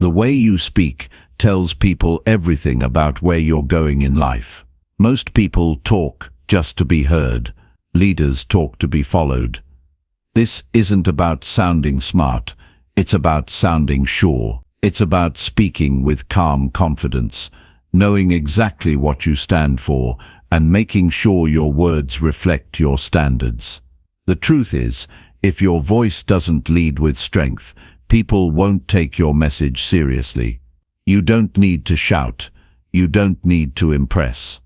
The way you speak tells people everything about where you're going in life. Most people talk just to be heard. Leaders talk to be followed. This isn't about sounding smart. It's about sounding sure. It's about speaking with calm confidence, knowing exactly what you stand for, and making sure your words reflect your standards. The truth is, if your voice doesn't lead with strength, people won't take your message seriously. You don't need to shout. You don't need to impress.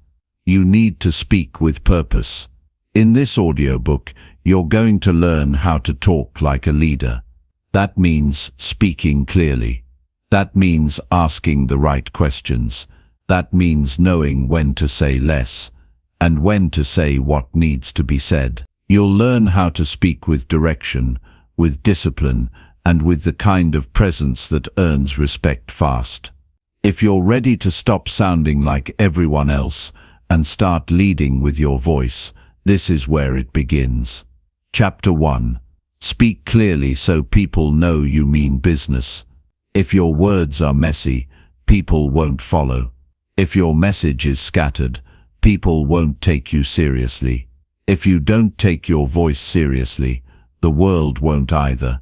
You need to speak with purpose. In this audiobook, you're going to learn how to talk like a leader. That means speaking clearly. That means asking the right questions. That means knowing when to say less and when to say what needs to be said. You'll learn how to speak with direction, with discipline, and with the kind of presence that earns respect fast. If you're ready to stop sounding like everyone else and start leading with your voice, this is where it begins. Chapter 1. Speak clearly so people know you mean business. If your words are messy, people won't follow. If your message is scattered, people won't take you seriously. If you don't take your voice seriously, the world won't either.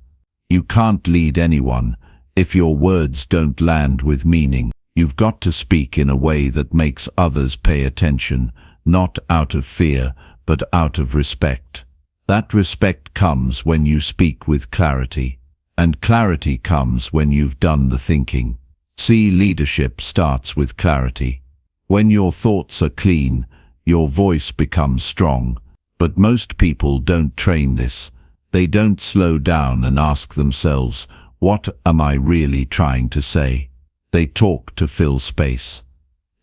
You can't lead anyone if your words don't land with meaning. You've got to speak in a way that makes others pay attention, not out of fear, but out of respect. That respect comes when you speak with clarity, and clarity comes when you've done the thinking. See, leadership starts with clarity. When your thoughts are clean, your voice becomes strong. But most people don't train this. They don't slow down and ask themselves, what am I really trying to say? They talk to fill space.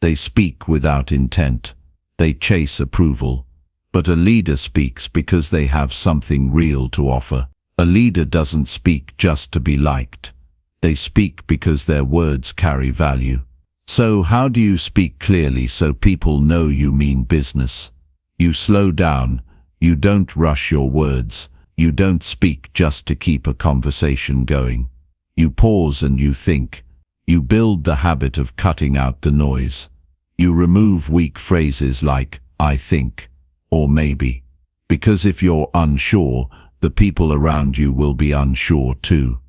They speak without intent. They chase approval. But a leader speaks because they have something real to offer. A leader doesn't speak just to be liked. They speak because their words carry value. So how do you speak clearly so people know you mean business? You slow down. You don't rush your words. You don't speak just to keep a conversation going. You pause and you think. You build the habit of cutting out the noise. You remove weak phrases like, I think, or maybe. Because if you're unsure, the people around you will be unsure too.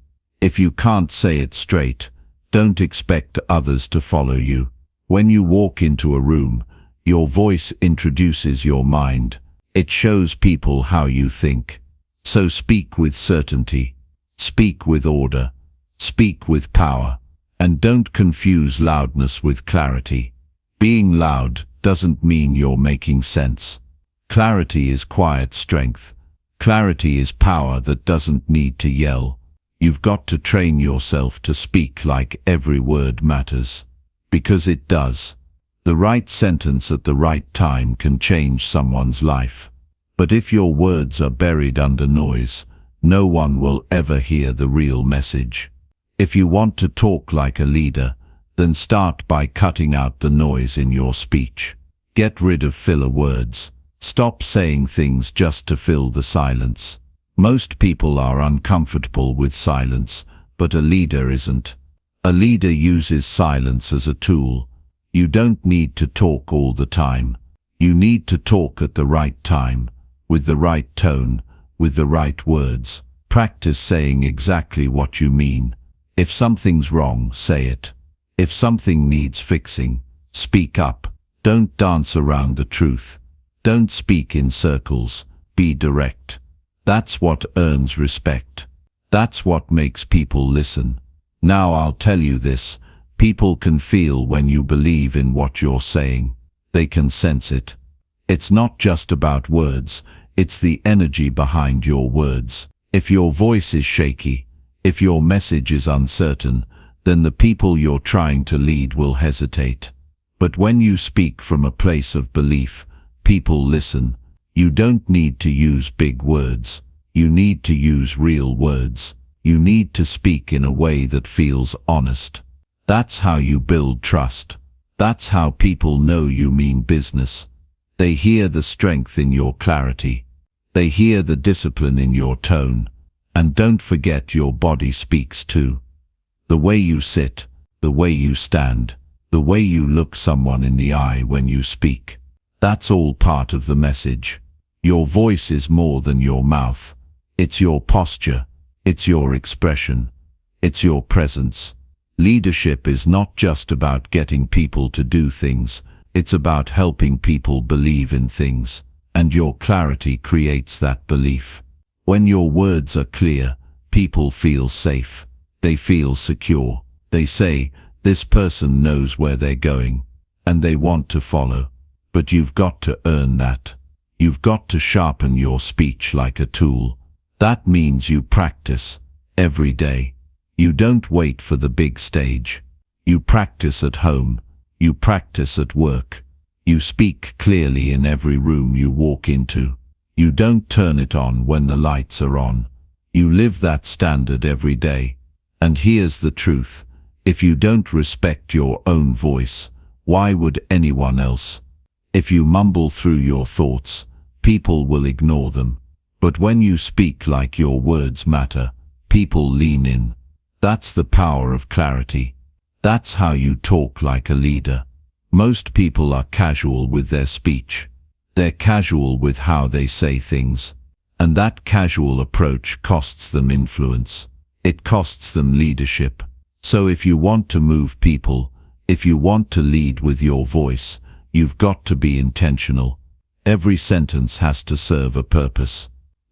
If you can't say it straight, don't expect others to follow you. When you walk into a room, your voice introduces your mind. It shows people how you think. So speak with certainty. Speak with order. Speak with power. And don't confuse loudness with clarity. Being loud doesn't mean you're making sense. Clarity is quiet strength. Clarity is power that doesn't need to yell. You've got to train yourself to speak like every word matters. Because it does. The right sentence at the right time can change someone's life. But if your words are buried under noise, no one will ever hear the real message. If you want to talk like a leader, then start by cutting out the noise in your speech. Get rid of filler words. Stop saying things just to fill the silence. Most people are uncomfortable with silence, but a leader isn't. A leader uses silence as a tool. You don't need to talk all the time. You need to talk at the right time, with the right tone, with the right words. Practice saying exactly what you mean. If something's wrong, say it. If something needs fixing, speak up. Don't dance around the truth. Don't speak in circles. Be direct. That's what earns respect. That's what makes people listen. Now I'll tell you this. People can feel when you believe in what you're saying. They can sense it. It's not just about words. It's the energy behind your words. If your voice is shaky, if your message is uncertain, then the people you're trying to lead will hesitate. But when you speak from a place of belief, people listen. You don't need to use big words. You need to use real words. You need to speak in a way that feels honest. That's how you build trust. That's how people know you mean business. They hear the strength in your clarity. They hear the discipline in your tone. And don't forget, your body speaks too. The way you sit, the way you stand, the way you look someone in the eye when you speak. That's all part of the message. Your voice is more than your mouth. It's your posture. It's your expression. It's your presence. Leadership is not just about getting people to do things. It's about helping people believe in things. And your clarity creates that belief. When your words are clear, people feel safe. They feel secure. They say, this person knows where they're going, and they want to follow. But you've got to earn that. You've got to sharpen your speech like a tool. That means you practice every day. You don't wait for the big stage. You practice at home. You practice at work. You speak clearly in every room you walk into. You don't turn it on when the lights are on. You live that standard every day. And here's the truth. If you don't respect your own voice, why would anyone else? If you mumble through your thoughts, people will ignore them. But when you speak like your words matter, people lean in. That's the power of clarity. That's how you talk like a leader. Most people are casual with their speech. They're casual with how they say things. And that casual approach costs them influence. It costs them leadership. So if you want to move people, if you want to lead with your voice, you've got to be intentional. Every sentence has to serve a purpose.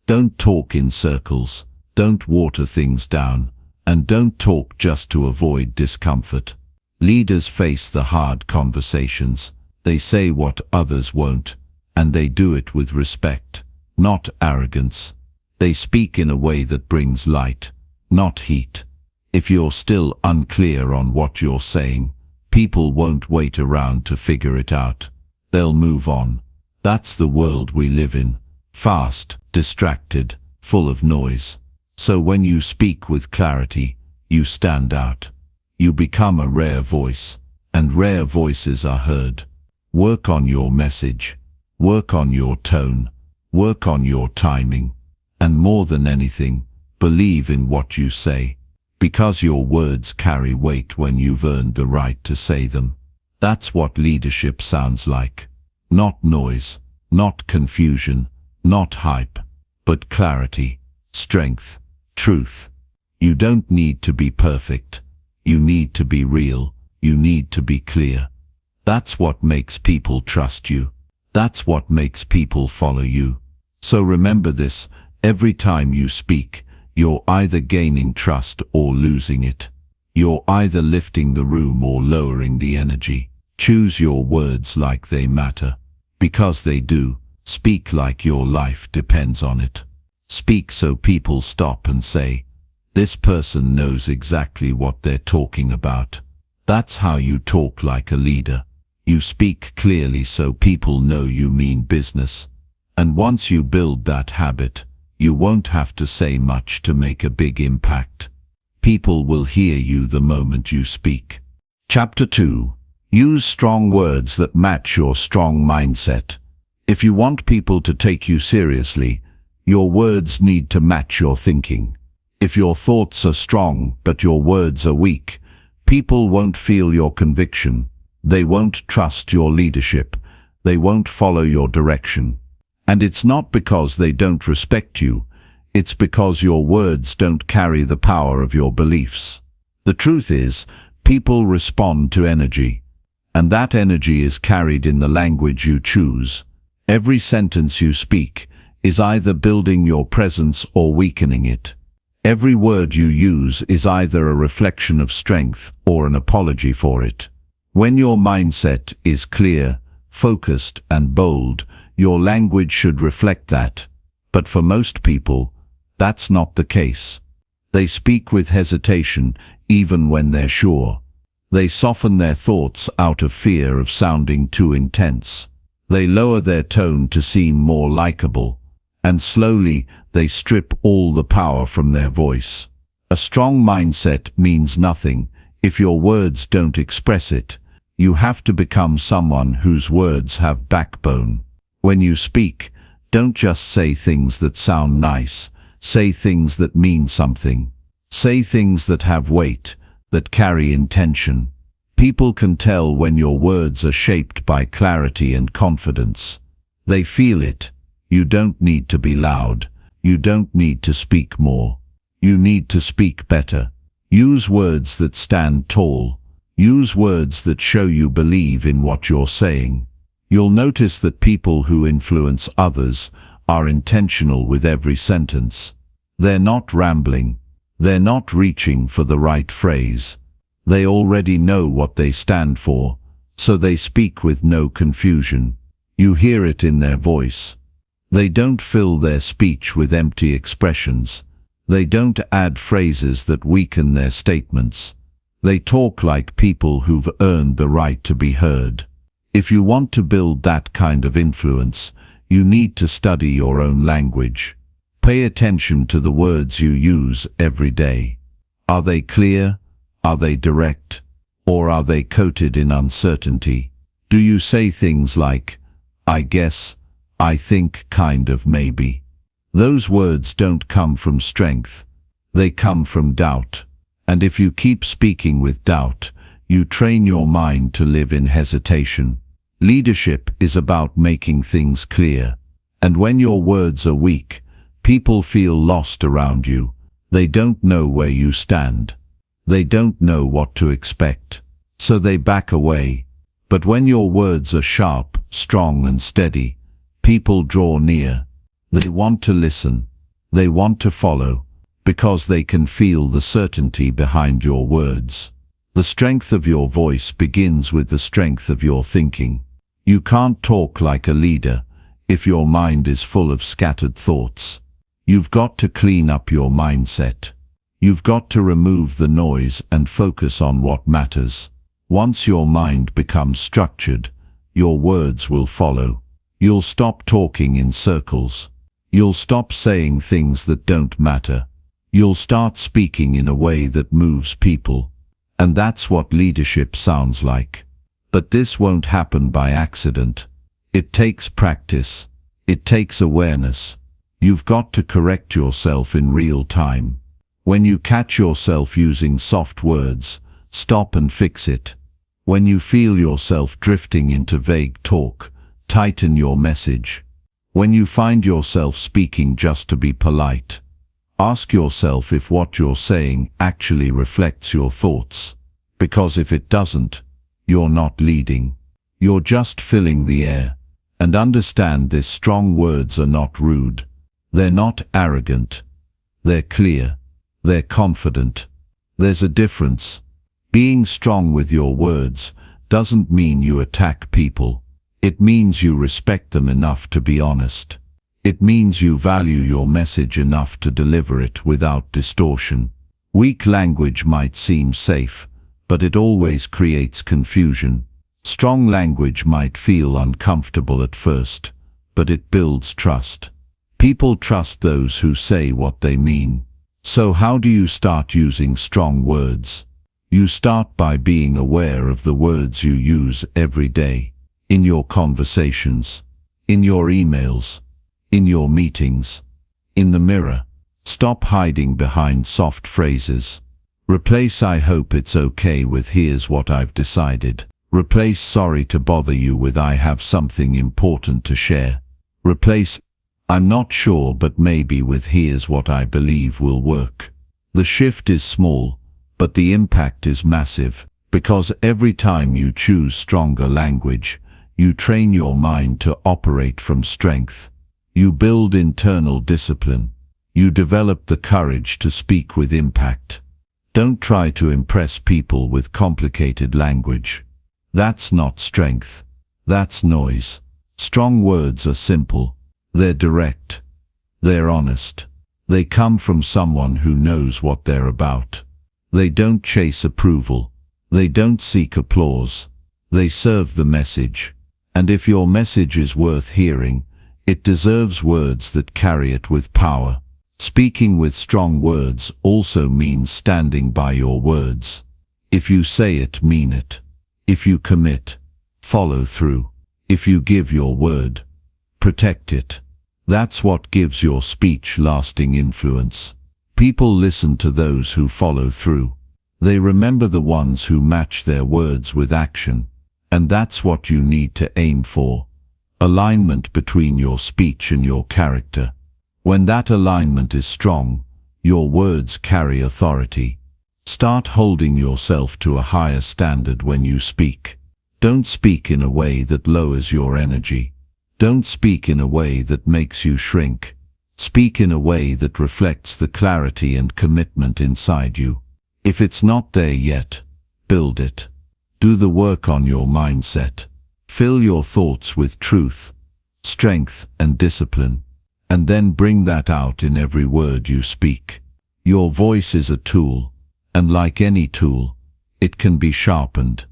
Don't talk in circles. Don't water things down. And don't talk just to avoid discomfort. Leaders face the hard conversations. They say what others won't. And they do it with respect, not arrogance. They speak in a way that brings light, not heat. If you're still unclear on what you're saying, people won't wait around to figure it out. They'll move on. That's the world we live in. Fast, distracted, full of noise. So when you speak with clarity, you stand out. You become a rare voice, and rare voices are heard. Work on your message. Work on your tone. Work on your timing. And more than anything, believe in what you say. Because your words carry weight when you've earned the right to say them. That's what leadership sounds like. Not noise, not confusion, not hype, but clarity, strength, truth. You don't need to be perfect. You need to be real. You need to be clear. That's what makes people trust you. That's what makes people follow you. So remember this, every time you speak, you're either gaining trust or losing it. You're either lifting the room or lowering the energy. Choose your words like they matter. Because they do. Speak like your life depends on it. Speak so people stop and say, this person knows exactly what they're talking about. That's how you talk like a leader. You speak clearly so people know you mean business. And once you build that habit, you won't have to say much to make a big impact. People will hear you the moment you speak. Chapter 2. Use strong words that match your strong mindset. If you want people to take you seriously, your words need to match your thinking. If your thoughts are strong but your words are weak, people won't feel your conviction. They won't trust your leadership. They won't follow your direction. And it's not because they don't respect you. It's because your words don't carry the power of your beliefs. The truth is, people respond to energy. And that energy is carried in the language you choose. Every sentence you speak is either building your presence or weakening it. Every word you use is either a reflection of strength or an apology for it. When your mindset is clear, focused, and bold, your language should reflect that. But for most people, that's not the case. They speak with hesitation even when they're sure. They soften their thoughts out of fear of sounding too intense. They lower their tone to seem more likable. And slowly, they strip all the power from their voice. A strong mindset means nothing if your words don't express it. You have to become someone whose words have backbone. When you speak, don't just say things that sound nice. Say things that mean something. Say things that have weight, that carry intention. People can tell when your words are shaped by clarity and confidence. They feel it. You don't need to be loud. You don't need to speak more. You need to speak better. Use words that stand tall. Use words that show you believe in what you're saying. You'll notice that people who influence others are intentional with every sentence. They're not rambling. They're not reaching for the right phrase. They already know what they stand for, so they speak with no confusion. You hear it in their voice. They don't fill their speech with empty expressions. They don't add phrases that weaken their statements. They talk like people who've earned the right to be heard. If you want to build that kind of influence, you need to study your own language. Pay attention to the words you use every day. Are they clear? Are they direct? Or are they coated in uncertainty? Do you say things like, I guess, I think, kind of, maybe? Those words don't come from strength. They come from doubt. And if you keep speaking with doubt, you train your mind to live in hesitation. Leadership is about making things clear. And when your words are weak, people feel lost around you. They don't know where you stand. They don't know what to expect. So they back away. But when your words are sharp, strong and steady, people draw near. They want to listen. They want to follow, because they can feel the certainty behind your words. The strength of your voice begins with the strength of your thinking. You can't talk like a leader if your mind is full of scattered thoughts. You've got to clean up your mindset. You've got to remove the noise and focus on what matters. Once your mind becomes structured, your words will follow. You'll stop talking in circles. You'll stop saying things that don't matter. You'll start speaking in a way that moves people. And that's what leadership sounds like. But this won't happen by accident. It takes practice. It takes awareness. You've got to correct yourself in real time. When you catch yourself using soft words, stop and fix it. When you feel yourself drifting into vague talk, tighten your message. When you find yourself speaking just to be polite, ask yourself if what you're saying actually reflects your thoughts. Because if it doesn't, you're not leading. You're just filling the air. And understand this: strong words are not rude. They're not arrogant. They're clear. They're confident. There's a difference. Being strong with your words doesn't mean you attack people. It means you respect them enough to be honest. It means you value your message enough to deliver it without distortion. Weak language might seem safe, but it always creates confusion. Strong language might feel uncomfortable at first, but it builds trust. People trust those who say what they mean. So how do you start using strong words? You start by being aware of the words you use every day. In your conversations, in your emails, in your meetings, in the mirror. Stop hiding behind soft phrases. Replace "I hope it's okay" with "here's what I've decided." Replace "sorry to bother you" with "I have something important to share." Replace "I'm not sure but maybe" with "here's what I believe will work." The shift is small, but the impact is massive, because every time you choose stronger language, you train your mind to operate from strength. You build internal discipline. You develop the courage to speak with impact. Don't try to impress people with complicated language. That's not strength. That's noise. Strong words are simple. They're direct. They're honest. They come from someone who knows what they're about. They don't chase approval. They don't seek applause. They serve the message. And if your message is worth hearing, it deserves words that carry it with power. Speaking with strong words also means standing by your words. If you say it, mean it. If you commit, follow through. If you give your word, protect it. That's what gives your speech lasting influence. People listen to those who follow through. They remember the ones who match their words with action. And that's what you need to aim for. Alignment between your speech and your character. When that alignment is strong, your words carry authority. Start holding yourself to a higher standard when you speak. Don't speak in a way that lowers your energy. Don't speak in a way that makes you shrink. Speak in a way that reflects the clarity and commitment inside you. If it's not there yet, build it. Do the work on your mindset. Fill your thoughts with truth, strength, and discipline, and then bring that out in every word you speak. Your voice is a tool, and like any tool, it can be sharpened.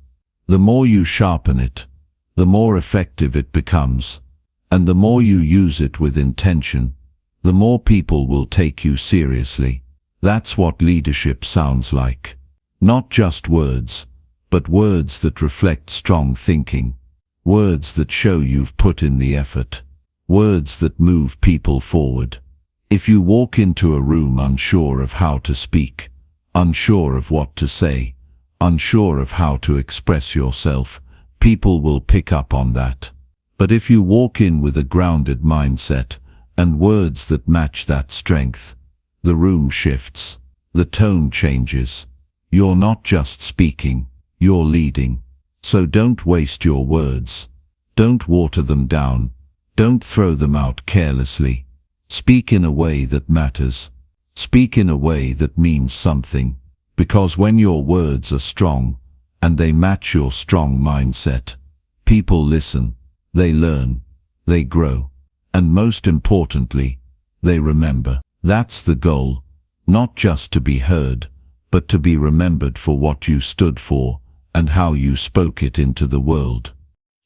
The more you sharpen it, the more effective it becomes, and the more you use it with intention, the more people will take you seriously. That's what leadership sounds like. Not just words, but words that reflect strong thinking. Words that show you've put in the effort. Words that move people forward. If you walk into a room unsure of how to speak, unsure of what to say, unsure of how to express yourself, people will pick up on that. But if you walk in with a grounded mindset and words that match that strength, the room shifts, the tone changes. You're not just speaking, you're leading. So don't waste your words. Don't water them down. Don't throw them out carelessly. Speak in a way that matters. Speak in a way that means something. Because when your words are strong, and they match your strong mindset, people listen, they learn, they grow, and most importantly, they remember. That's the goal, not just to be heard, but to be remembered for what you stood for and how you spoke it into the world.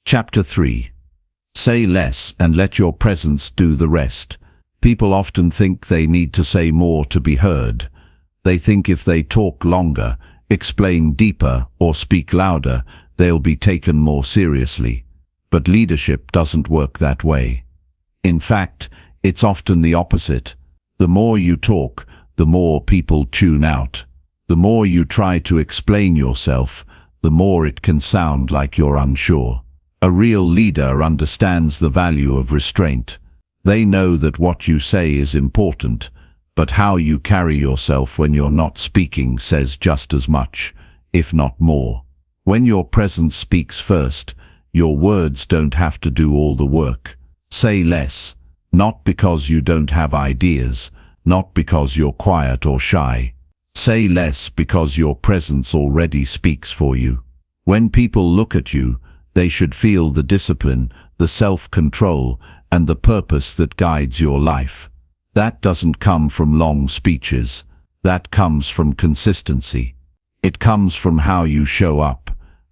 Chapter 3. Say less and let your presence do the rest. People often think they need to say more to be heard. They think if they talk longer, explain deeper, or speak louder, they'll be taken more seriously. But leadership doesn't work that way. In fact, it's often the opposite. The more you talk, the more people tune out. The more you try to explain yourself, the more it can sound like you're unsure. A real leader understands the value of restraint. They know that what you say is important, but how you carry yourself when you're not speaking says just as much, if not more. When your presence speaks first, your words don't have to do all the work. Say less. Not because you don't have ideas, not because you're quiet or shy. Say less because your presence already speaks for you. When people look at you, they should feel the discipline, the self-control, and the purpose that guides your life. That doesn't come from long speeches. That comes from consistency. It comes from how you show up,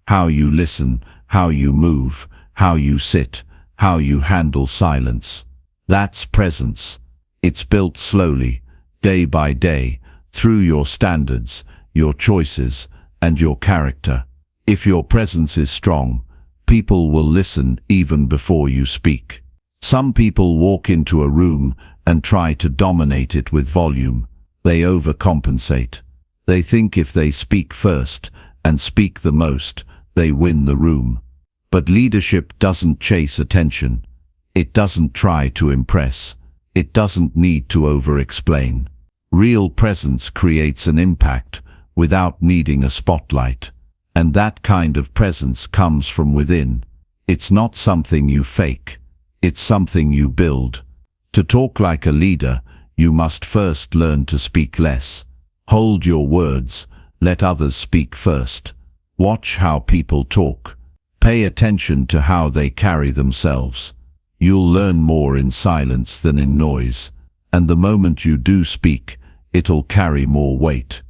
how you listen, how you move, how you sit, how you handle silence. That's presence. It's built slowly, day by day, through your standards, your choices, and your character. If your presence is strong, people will listen even before you speak. Some people walk into a room and try to dominate it with volume. They overcompensate. They think if they speak first and speak the most, they win the room. But leadership doesn't chase attention. It doesn't try to impress. It doesn't need to over-explain. Real presence creates an impact without needing a spotlight. And that kind of presence comes from within. It's not something you fake. It's something you build. To talk like a leader, you must first learn to speak less. Hold your words. Let others speak first. Watch how people talk. Pay attention to how they carry themselves. You'll learn more in silence than in noise. And the moment you do speak, it'll carry more weight.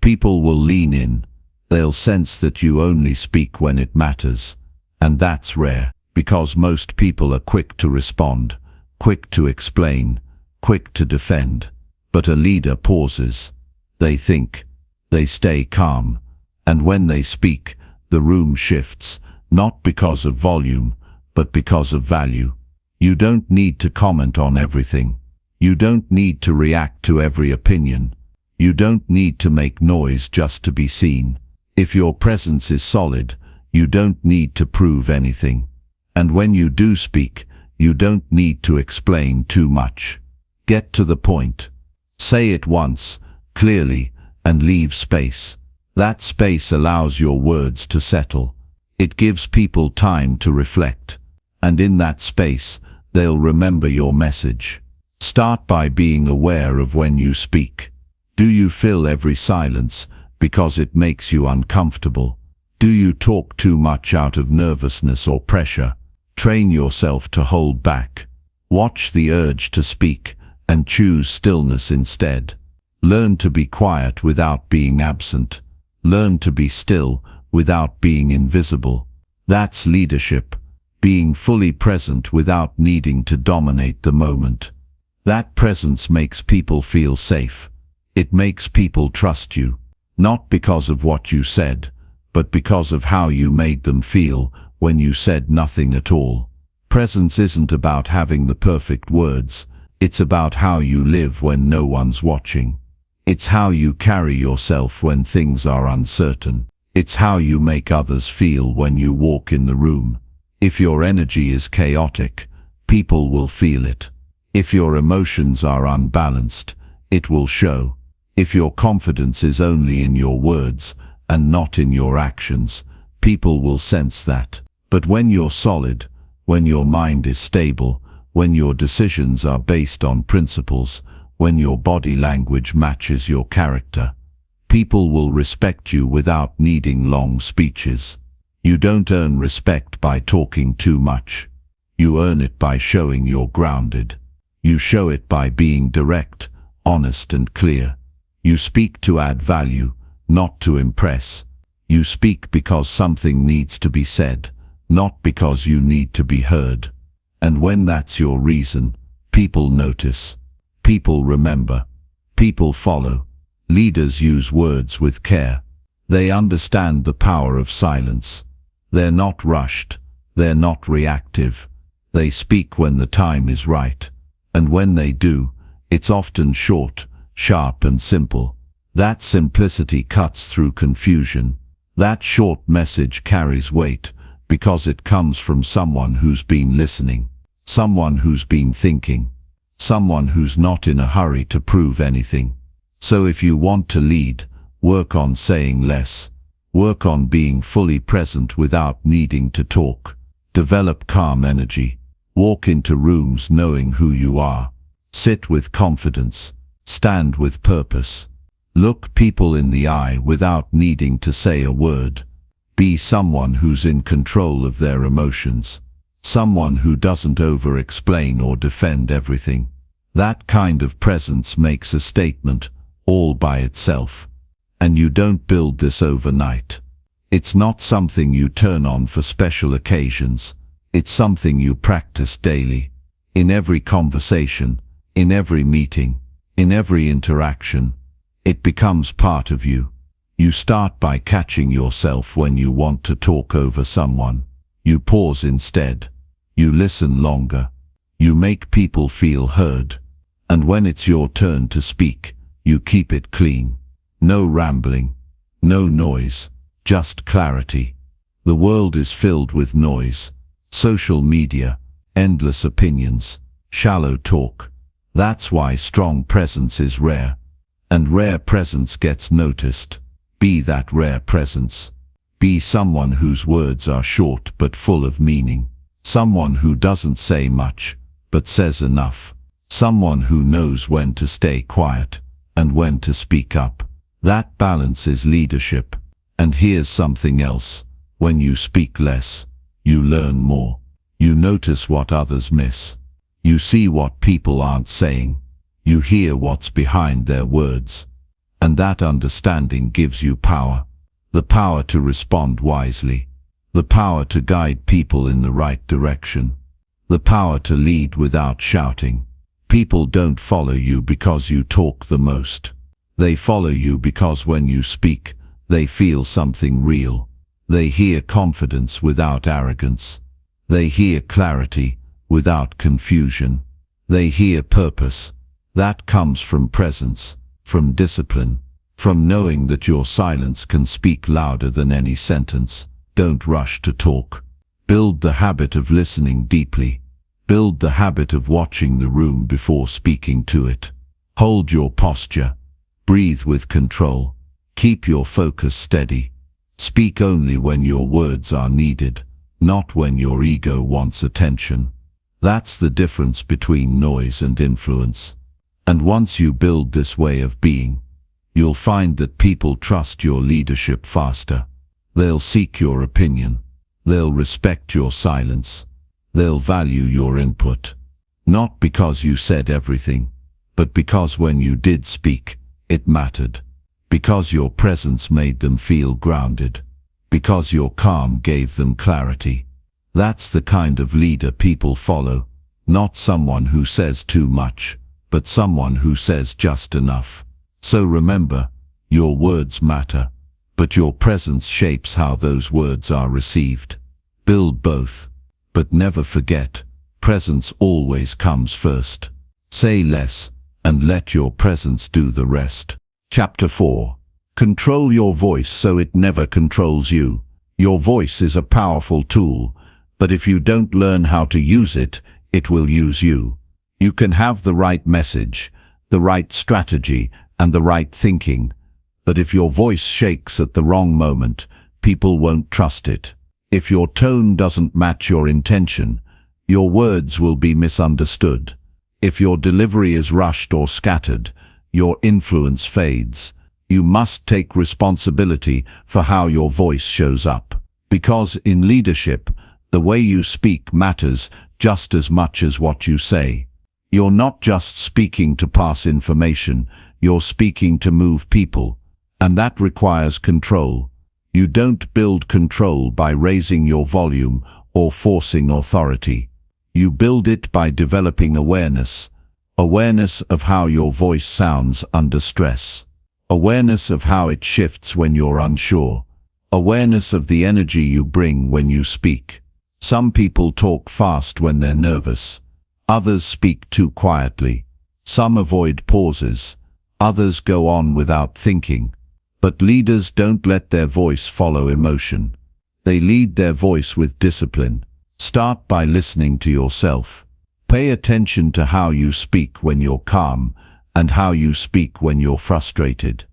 People will lean in. They'll sense that you only speak when it matters. And that's rare, because most people are quick to respond, quick to explain, quick to defend. But a leader pauses. They think. They stay calm. And when they speak, the room shifts, not because of volume, but because of value. You don't need to comment on everything. You don't need to react to every opinion. You don't need to make noise just to be seen. If your presence is solid, you don't need to prove anything. And when you do speak, you don't need to explain too much. Get to the point. Say it once, clearly, and leave space. That space allows your words to settle. It gives people time to reflect. And in that space, they'll remember your message. Start by being aware of when you speak. Do you fill every silence because it makes you uncomfortable? Do you talk too much out of nervousness or pressure? Train yourself to hold back. Watch the urge to speak and choose stillness instead. Learn to be quiet without being absent. Learn to be still without being invisible. That's leadership, being fully present without needing to dominate the moment. That presence makes people feel safe. It makes people trust you, not because of what you said, but because of how you made them feel when you said nothing at all. Presence isn't about having the perfect words, it's about how you live when no one's watching. It's how you carry yourself when things are uncertain. It's how you make others feel when you walk in the room. If your energy is chaotic, people will feel it. If your emotions are unbalanced, it will show. If your confidence is only in your words and not in your actions, people will sense that. But when you're solid, when your mind is stable, when your decisions are based on principles, when your body language matches your character, people will respect you without needing long speeches. You don't earn respect by talking too much. You earn it by showing you're grounded. You show it by being direct, honest and clear. You speak to add value, not to impress. You speak because something needs to be said, not because you need to be heard. And when that's your reason, people notice. People remember. People follow. Leaders use words with care. They understand the power of silence. They're not rushed. They're not reactive. They speak when the time is right. And when they do, it's often short, sharp and simple. That simplicity cuts through confusion. That short message carries weight because it comes from someone who's been listening, someone who's been thinking, someone who's not in a hurry to prove anything. So if you want to lead, work on saying less. Work on being fully present without needing to talk. Develop calm energy. Walk into rooms knowing who you are. Sit with confidence. Stand with purpose. Look people in the eye without needing to say a word. Be someone who's in control of their emotions. Someone who doesn't over-explain or defend everything. That kind of presence makes a statement all by itself. And you don't build this overnight. It's not something you turn on for special occasions. It's something you practice daily. In every conversation, in every meeting, in every interaction. It becomes part of you. You start by catching yourself when you want to talk over someone. You pause instead. You listen longer. You make people feel heard. And when it's your turn to speak, you keep it clean. No rambling, no noise, just clarity. The world is filled with noise. Social media, endless opinions, shallow talk. That's why strong presence is rare. And rare presence gets noticed. Be that rare presence. Be someone whose words are short but full of meaning. Someone who doesn't say much, but says enough. Someone who knows when to stay quiet and when to speak up. That balance is leadership. And here's something else. When you speak less, you learn more. You notice what others miss. You see what people aren't saying. You hear what's behind their words. And that understanding gives you power. The power to respond wisely. The power to guide people in the right direction. The power to lead without shouting. People don't follow you because you talk the most. They follow you because when you speak, they feel something real. They hear confidence without arrogance. They hear clarity without confusion. They hear purpose. That comes from presence, from discipline, from knowing that your silence can speak louder than any sentence. Don't rush to talk. Build the habit of listening deeply. Build the habit of watching the room before speaking to it. Hold your posture. Breathe with control. Keep your focus steady. Speak only when your words are needed, not when your ego wants attention. That's the difference between noise and influence. And once you build this way of being, you'll find that people trust your leadership faster. They'll seek your opinion. They'll respect your silence. They'll value your input. Not because you said everything, but because when you did speak, it mattered. Because your presence made them feel grounded. Because your calm gave them clarity. That's the kind of leader people follow. Not someone who says too much, but someone who says just enough. So remember, your words matter, but your presence shapes how those words are received. Build both, but never forget, presence always comes first. Say less, and let your presence do the rest. Chapter 4. Control your voice so it never controls you. Your voice is a powerful tool, but if you don't learn how to use it, it will use you. You can have the right message, the right strategy, and the right thinking, but if your voice shakes at the wrong moment, people won't trust it. If your tone doesn't match your intention, your words will be misunderstood. If your delivery is rushed or scattered, your influence fades. You must take responsibility for how your voice shows up. Because in leadership, the way you speak matters just as much as what you say. You're not just speaking to pass information, you're speaking to move people, and that requires control. You don't build control by raising your volume or forcing authority. You build it by developing awareness. Awareness of how your voice sounds under stress. Awareness of how it shifts when you're unsure. Awareness of the energy you bring when you speak. Some people talk fast when they're nervous. Others speak too quietly. Some avoid pauses. Others go on without thinking. But leaders don't let their voice follow emotion. They lead their voice with discipline. Start by listening to yourself. Pay attention to how you speak when you're calm and how you speak when you're frustrated.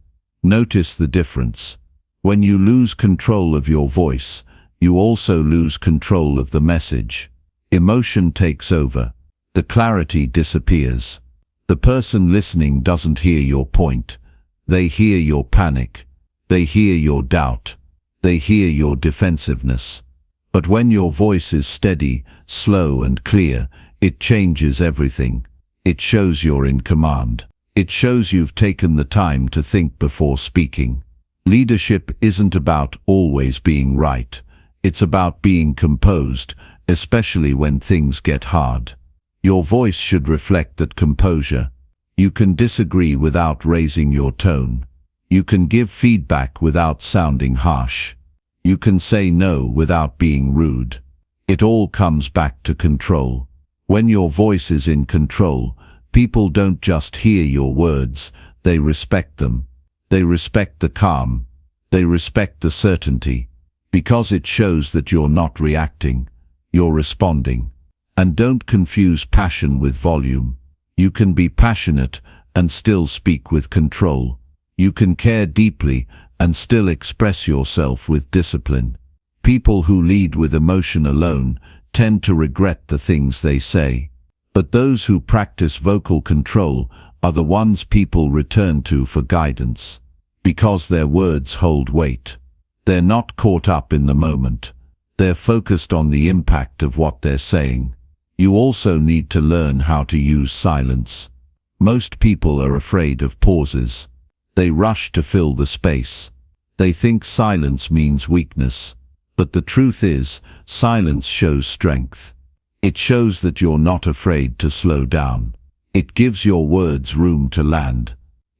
Notice the difference. When you lose control of your voice, you also lose control of the message. Emotion takes over. The clarity disappears. The person listening doesn't hear your point. They hear your panic. They hear your doubt. They hear your defensiveness. But when your voice is steady, slow and clear, it changes everything. It shows you're in command. It shows you've taken the time to think before speaking. Leadership isn't about always being right. It's about being composed, especially when things get hard. Your voice should reflect that composure. You can disagree without raising your tone. You can give feedback without sounding harsh. You can say no without being rude. It all comes back to control. When your voice is in control, people don't just hear your words, they respect them. They respect the calm. They respect the certainty. Because it shows that you're not reacting, you're responding. And don't confuse passion with volume. You can be passionate and still speak with control. You can care deeply and still express yourself with discipline. People who lead with emotion alone tend to regret the things they say. But those who practice vocal control are the ones people return to for guidance. Because their words hold weight. They're not caught up in the moment. They're focused on the impact of what they're saying. You also need to learn how to use silence. Most people are afraid of pauses. They rush to fill the space. They think silence means weakness. But the truth is, silence shows strength. It shows that you're not afraid to slow down. It gives your words room to land.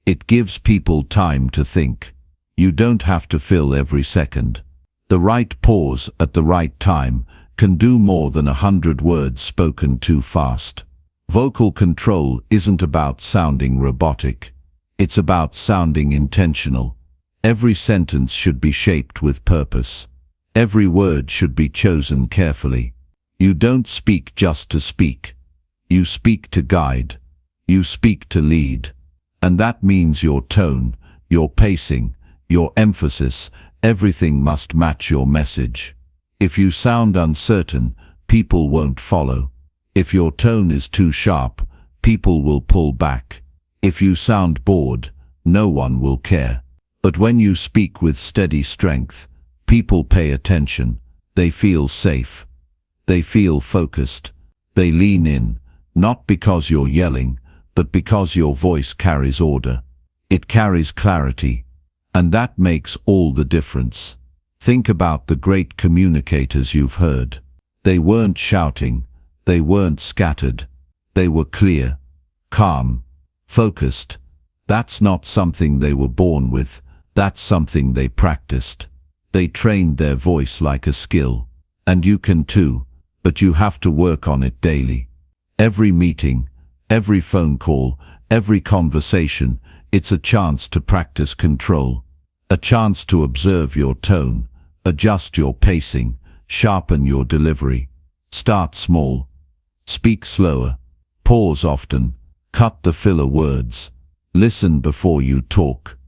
It gives people time to think. You don't have to fill every second. The right pause at the right time can do more than 100 words spoken too fast. Vocal control isn't about sounding robotic. It's about sounding intentional. Every sentence should be shaped with purpose. Every word should be chosen carefully. You don't speak just to speak. You speak to guide. You speak to lead. And that means your tone, your pacing, your emphasis, everything must match your message. If you sound uncertain, people won't follow. If your tone is too sharp, people will pull back. If you sound bored, no one will care. But when you speak with steady strength, people pay attention. They feel safe. They feel focused. They lean in, not because you're yelling, but because your voice carries order. It carries clarity. And that makes all the difference. Think about the great communicators you've heard. They weren't shouting. They weren't scattered. They were clear, calm, focused. That's not something they were born with. That's something they practiced. They trained their voice like a skill. And you can too, but you have to work on it daily. Every meeting, every phone call, every conversation, it's a chance to practice control. A chance to observe your tone, adjust your pacing, sharpen your delivery. Start small. Speak slower. Pause often. Cut the filler words. Listen before you talk.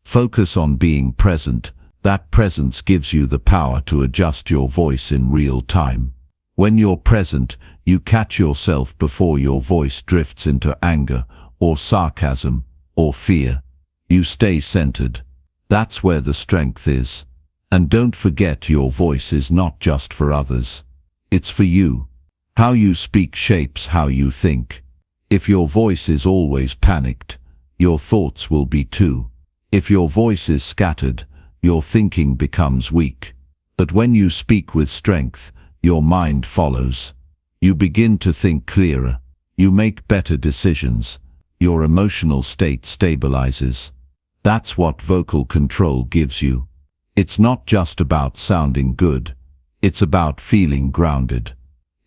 Focus on being present. That presence gives you the power to adjust your voice in real time. When you're present, you catch yourself before your voice drifts into anger, or sarcasm, or fear. You stay centered. That's where the strength is. And don't forget, your voice is not just for others. It's for you. How you speak shapes how you think. If your voice is always panicked, your thoughts will be too. If your voice is scattered, your thinking becomes weak. But when you speak with strength, your mind follows. You begin to think clearer. You make better decisions. Your emotional state stabilizes. That's what vocal control gives you. It's not just about sounding good. It's about feeling grounded.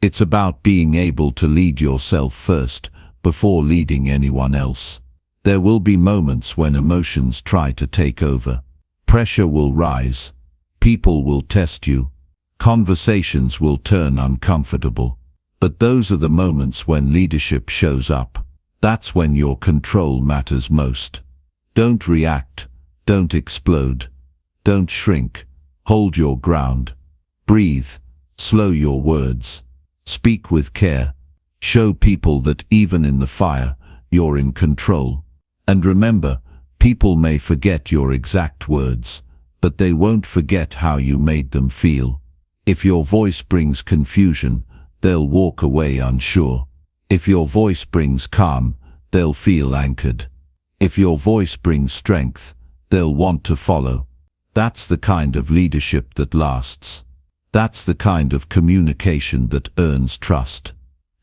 It's about being able to lead yourself first, before leading anyone else. There will be moments when emotions try to take over. Pressure will rise. People will test you. Conversations will turn uncomfortable. But those are the moments when leadership shows up. That's when your control matters most. Don't react. Don't explode. Don't shrink. Hold your ground. Breathe. Slow your words. Speak with care. Show people that even in the fire, you're in control. And remember, people may forget your exact words, but they won't forget how you made them feel. If your voice brings confusion, they'll walk away unsure. If your voice brings calm, they'll feel anchored. If your voice brings strength, they'll want to follow. That's the kind of leadership that lasts. That's the kind of communication that earns trust.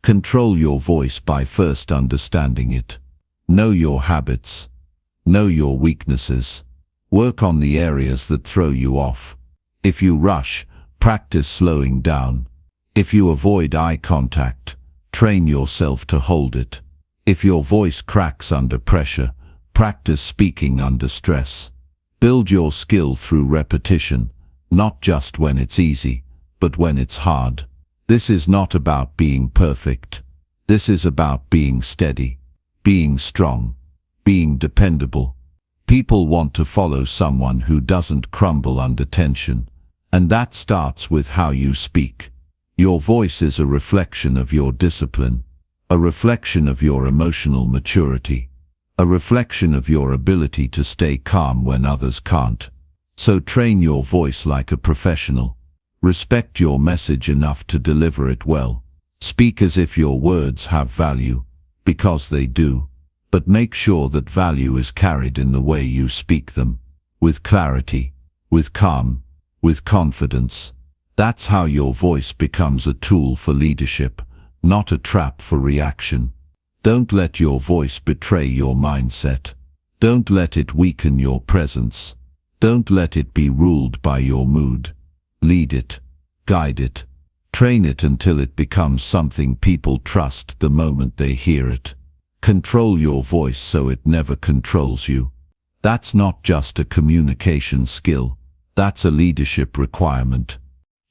Control your voice by first understanding it. Know your habits. Know your weaknesses. Work on the areas that throw you off. If you rush, practice slowing down. If you avoid eye contact, train yourself to hold it. If your voice cracks under pressure, practice speaking under stress. Build your skill through repetition, not just when it's easy, but when it's hard. This is not about being perfect. This is about being steady, being strong, being dependable. People want to follow someone who doesn't crumble under tension, and that starts with how you speak. Your voice is a reflection of your discipline, a reflection of your emotional maturity, a reflection of your ability to stay calm when others can't. So train your voice like a professional. Respect your message enough to deliver it well. Speak as if your words have value, because they do. But make sure that value is carried in the way you speak them, with clarity, with calm, with confidence. That's how your voice becomes a tool for leadership, not a trap for reaction. Don't let your voice betray your mindset. Don't let it weaken your presence. Don't let it be ruled by your mood. Lead it, guide it, train it until it becomes something people trust the moment they hear it. Control your voice so it never controls you. That's not just a communication skill. That's a leadership requirement.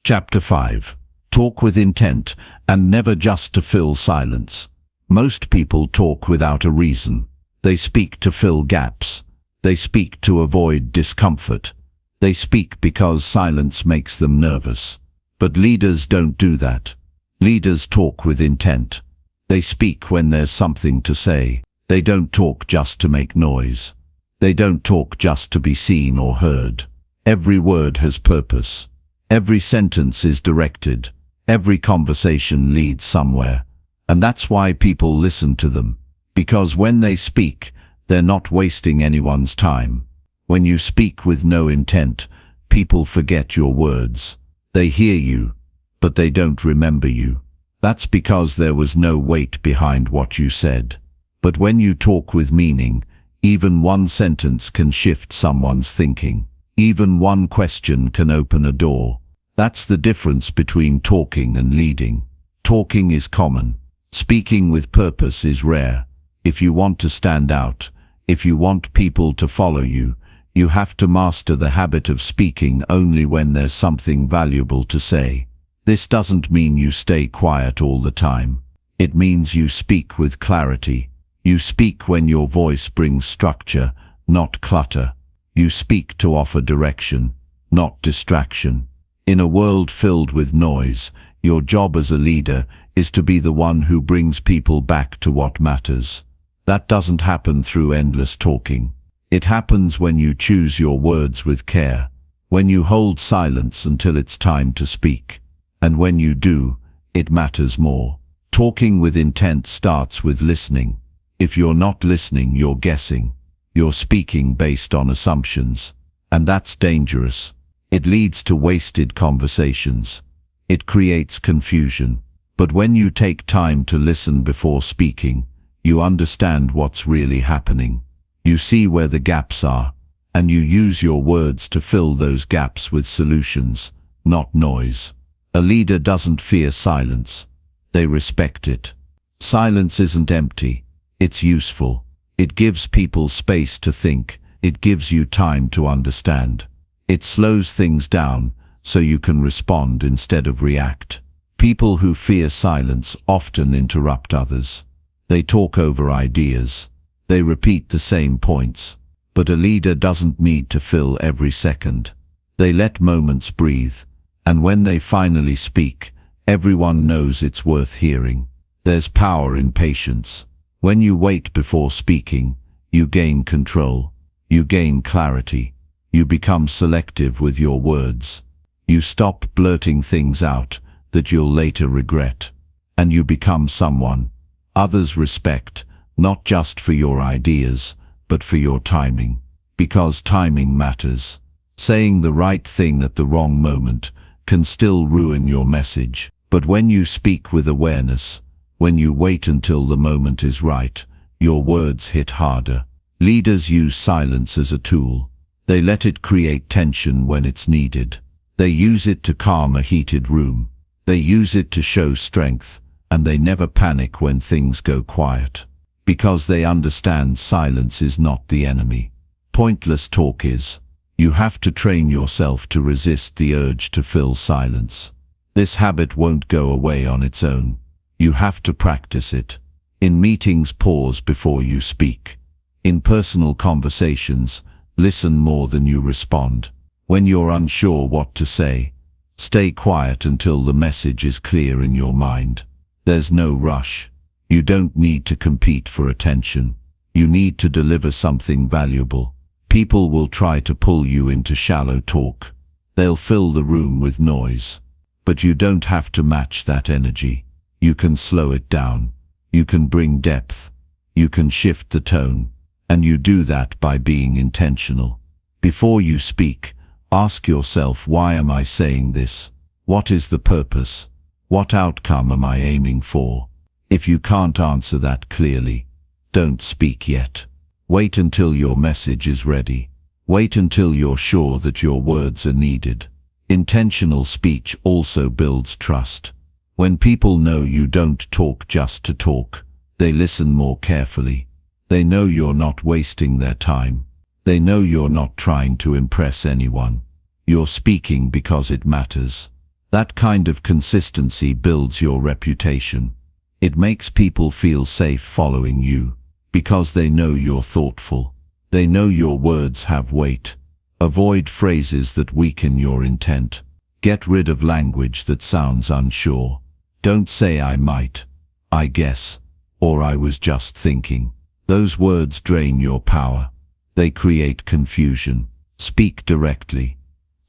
Chapter 5. Talk with intent and never just to fill silence. Most people talk without a reason. They speak to fill gaps. They speak to avoid discomfort. They speak because silence makes them nervous. But leaders don't do that. Leaders talk with intent. They speak when there's something to say. They don't talk just to make noise. They don't talk just to be seen or heard. Every word has purpose. Every sentence is directed. Every conversation leads somewhere. And that's why people listen to them. Because when they speak, they're not wasting anyone's time. When you speak with no intent, people forget your words. They hear you, but they don't remember you. That's because there was no weight behind what you said. But when you talk with meaning, even one sentence can shift someone's thinking. Even one question can open a door. That's the difference between talking and leading. Talking is common. Speaking with purpose is rare. If you want to stand out, if you want people to follow you, you have to master the habit of speaking only when there's something valuable to say. This doesn't mean you stay quiet all the time. It means you speak with clarity. You speak when your voice brings structure, not clutter. You speak to offer direction, not distraction. In a world filled with noise, your job as a leader is to be the one who brings people back to what matters. That doesn't happen through endless talking. It happens when you choose your words with care, when you hold silence until it's time to speak. And when you do, it matters more. Talking with intent starts with listening. If you're not listening, you're guessing. You're speaking based on assumptions. And that's dangerous. It leads to wasted conversations. It creates confusion. But when you take time to listen before speaking, you understand what's really happening. You see where the gaps are, and you use your words to fill those gaps with solutions, not noise. A leader doesn't fear silence. They respect it. Silence isn't empty. It's useful. It gives people space to think. It gives you time to understand. It slows things down so you can respond instead of react. People who fear silence often interrupt others. They talk over ideas. They repeat the same points. But a leader doesn't need to fill every second. They let moments breathe. And when they finally speak, everyone knows it's worth hearing. There's power in patience. When you wait before speaking, you gain control. You gain clarity. You become selective with your words. You stop blurting things out that you'll later regret. And you become someone others respect, not just for your ideas, but for your timing. Because timing matters. Saying the right thing at the wrong moment can still ruin your message. But when you speak with awareness, when you wait until the moment is right, your words hit harder. Leaders use silence as a tool. They let it create tension when it's needed. They use it to calm a heated room. They use it to show strength, and they never panic when things go quiet. Because they understand silence is not the enemy. Pointless talk is. You have to train yourself to resist the urge to fill silence. This habit won't go away on its own. You have to practice it. In meetings, pause before you speak. In personal conversations, listen more than you respond. When you're unsure what to say, stay quiet until the message is clear in your mind. There's no rush. You don't need to compete for attention. You need to deliver something valuable. People will try to pull you into shallow talk. They'll fill the room with noise. But you don't have to match that energy. You can slow it down. You can bring depth. You can shift the tone. And you do that by being intentional. Before you speak, ask yourself, why am I saying this? What is the purpose? What outcome am I aiming for? If you can't answer that clearly, don't speak yet. Wait until your message is ready. Wait until you're sure that your words are needed. Intentional speech also builds trust. When people know you don't talk just to talk, They listen more carefully. They know you're not wasting their time. They know you're not trying to impress anyone. You're speaking because it matters. That kind of consistency builds your reputation. It makes people feel safe following you, because they know you're thoughtful. They know your words have weight. Avoid phrases that weaken your intent. Get rid of language that sounds unsure. Don't say "I might," "I guess," or "I was just thinking." Those words drain your power. They create confusion. Speak directly.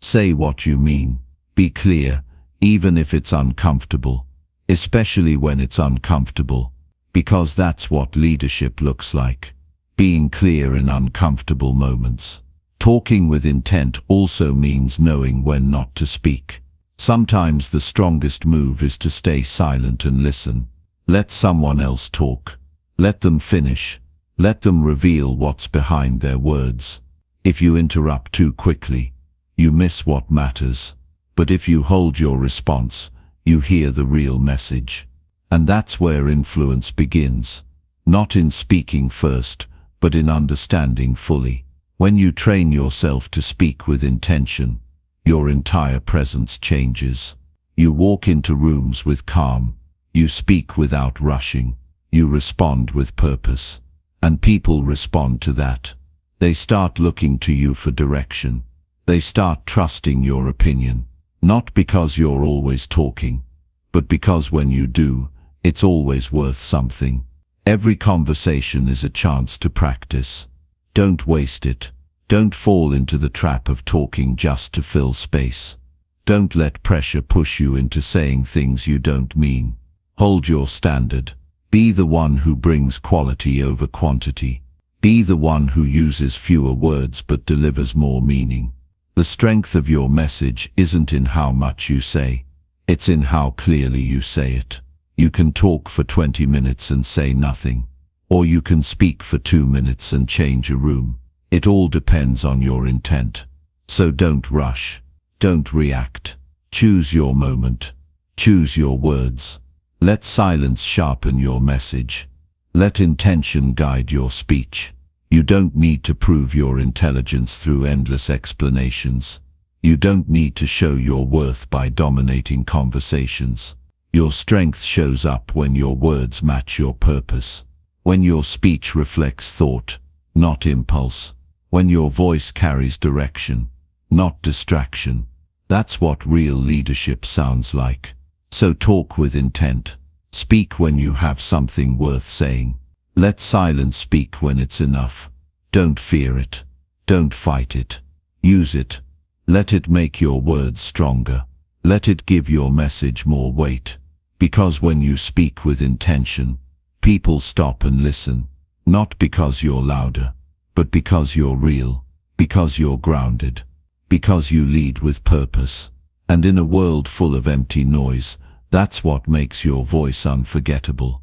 Say what you mean. Be clear, even if it's uncomfortable. Especially when it's uncomfortable, because that's what leadership looks like. Being clear in uncomfortable moments. Talking with intent also means knowing when not to speak. Sometimes the strongest move is to stay silent and listen. Let someone else talk. Let them finish. Let them reveal what's behind their words. If you interrupt too quickly, you miss what matters. But if you hold your response, you hear the real message. And that's where influence begins. Not in speaking first, but in understanding fully. When you train yourself to speak with intention, your entire presence changes. You walk into rooms with calm. You speak without rushing. You respond with purpose. And people respond to that. They start looking to you for direction. They start trusting your opinion. Not because you're always talking, but because when you do, it's always worth something. Every conversation is a chance to practice. Don't waste it. Don't fall into the trap of talking just to fill space. Don't let pressure push you into saying things you don't mean. Hold your standard. Be the one who brings quality over quantity. Be the one who uses fewer words but delivers more meaning. The strength of your message isn't in how much you say. It's in how clearly you say it. You can talk for 20 minutes and say nothing. Or you can speak for 2 minutes and change a room. It all depends on your intent. So don't rush. Don't react. Choose your moment. Choose your words. Let silence sharpen your message. Let intention guide your speech. You don't need to prove your intelligence through endless explanations. You don't need to show your worth by dominating conversations. Your strength shows up when your words match your purpose. When your speech reflects thought, not impulse. When your voice carries direction, not distraction. That's what real leadership sounds like. So talk with intent. Speak when you have something worth saying. Let silence speak when it's enough. Don't fear it. Don't fight it. Use it. Let it make your words stronger. Let it give your message more weight. Because when you speak with intention, people stop and listen. Not because you're louder, but because you're real. Because you're grounded. Because you lead with purpose. And in a world full of empty noise, that's what makes your voice unforgettable.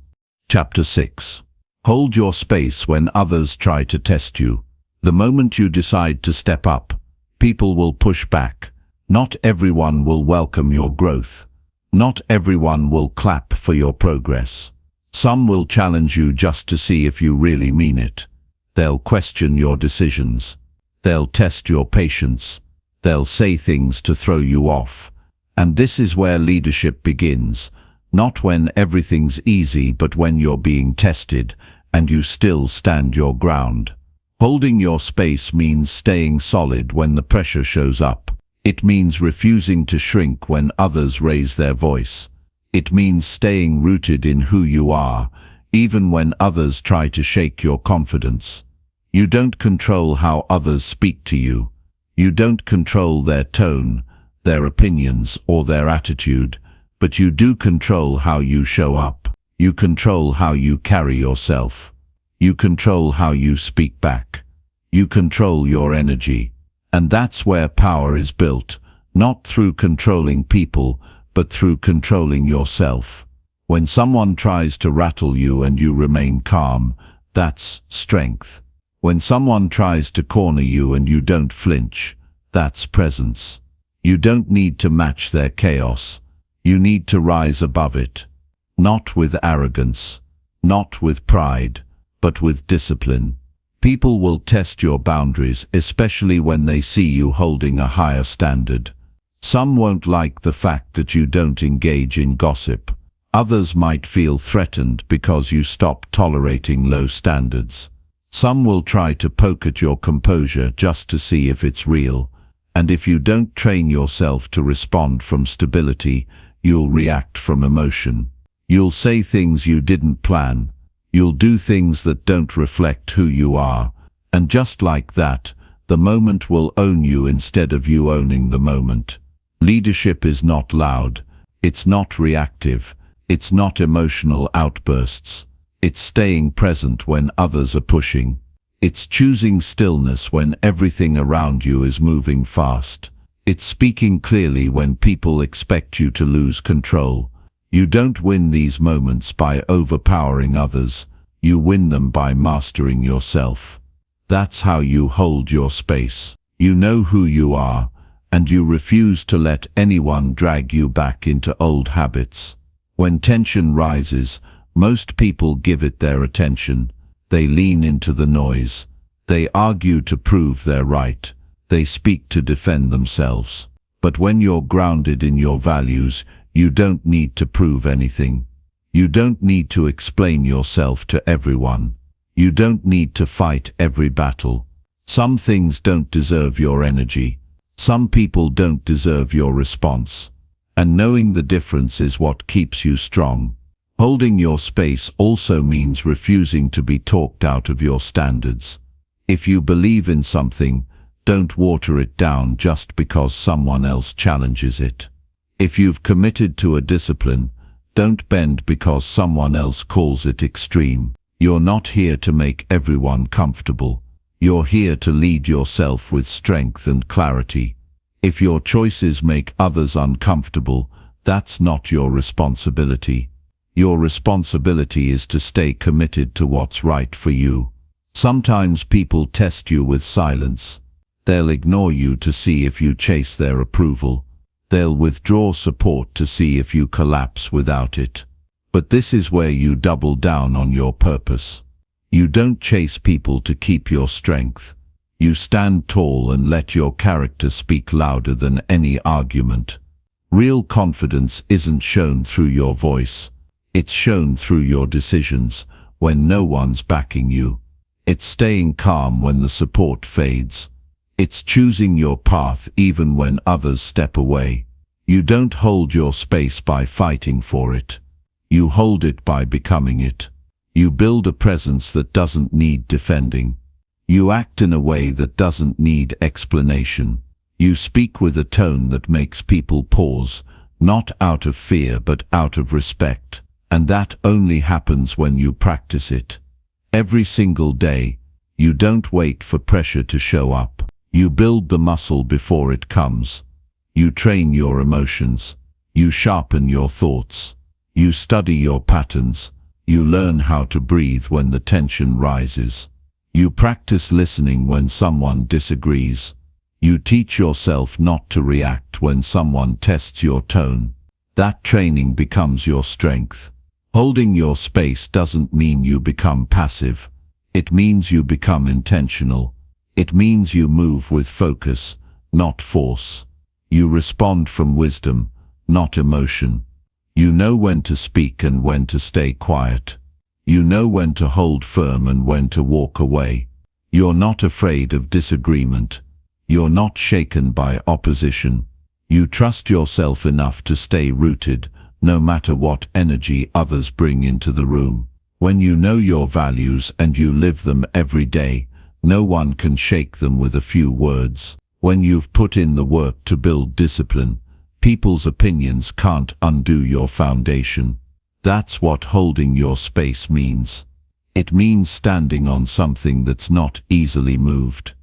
Chapter 6. Hold your space when others try to test you. The moment you decide to step up, people will push back. Not everyone will welcome your growth. Not everyone will clap for your progress. Some will challenge you just to see if you really mean it. They'll question your decisions. They'll test your patience. They'll say things to throw you off. And this is where leadership begins, not when everything's easy, but when you're being tested and you still stand your ground. Holding your space means staying solid when the pressure shows up. It means refusing to shrink when others raise their voice. It means staying rooted in who you are, even when others try to shake your confidence. You don't control how others speak to you. You don't control their tone, their opinions, or their attitude, but you do control how you show up. You control how you carry yourself. You control how you speak back. You control your energy. And that's where power is built, not through controlling people, but through controlling yourself. When someone tries to rattle you and you remain calm, that's strength. When someone tries to corner you and you don't flinch, that's presence. You don't need to match their chaos. You need to rise above it. Not with arrogance, not with pride, but with discipline. People will test your boundaries, especially when they see you holding a higher standard. Some won't like the fact that you don't engage in gossip. Others might feel threatened because you stop tolerating low standards. Some will try to poke at your composure just to see if it's real. And if you don't train yourself to respond from stability, you'll react from emotion. You'll say things you didn't plan. You'll do things that don't reflect who you are. And just like that, the moment will own you instead of you owning the moment. Leadership is not loud. It's not reactive. It's not emotional outbursts. It's staying present when others are pushing. It's choosing stillness when everything around you is moving fast. It's speaking clearly when people expect you to lose control. You don't win these moments by overpowering others. You win them by mastering yourself. That's how you hold your space. You know who you are, and you refuse to let anyone drag you back into old habits. When tension rises, most people give it their attention. They lean into the noise. They argue to prove they're right. They speak to defend themselves. But when you're grounded in your values, you don't need to prove anything. You don't need to explain yourself to everyone. You don't need to fight every battle. Some things don't deserve your energy. Some people don't deserve your response. And knowing the difference is what keeps you strong. Holding your space also means refusing to be talked out of your standards. If you believe in something, don't water it down just because someone else challenges it. If you've committed to a discipline, don't bend because someone else calls it extreme. You're not here to make everyone comfortable. You're here to lead yourself with strength and clarity. If your choices make others uncomfortable, that's not your responsibility. Your responsibility is to stay committed to what's right for you. Sometimes people test you with silence. They'll ignore you to see if you chase their approval. They'll withdraw support to see if you collapse without it. But this is where you double down on your purpose. You don't chase people to keep your strength. You stand tall and let your character speak louder than any argument. Real confidence isn't shown through your voice. It's shown through your decisions when no one's backing you. It's staying calm when the support fades. It's choosing your path even when others step away. You don't hold your space by fighting for it. You hold it by becoming it. You build a presence that doesn't need defending. You act in a way that doesn't need explanation. You speak with a tone that makes people pause, not out of fear but out of respect. And that only happens when you practice it. Every single day, you don't wait for pressure to show up. You build the muscle before it comes. You train your emotions. You sharpen your thoughts. You study your patterns. You learn how to breathe when the tension rises. You practice listening when someone disagrees. You teach yourself not to react when someone tests your tone. That training becomes your strength. Holding your space doesn't mean you become passive. It means you become intentional. It means you move with focus, not force. You respond from wisdom, not emotion. You know when to speak and when to stay quiet. You know when to hold firm and when to walk away. You're not afraid of disagreement. You're not shaken by opposition. You trust yourself enough to stay rooted, no matter what energy others bring into the room. When you know your values and you live them every day, no one can shake them with a few words. When you've put in the work to build discipline, people's opinions can't undo your foundation. That's what holding your space means. It means standing on something that's not easily moved.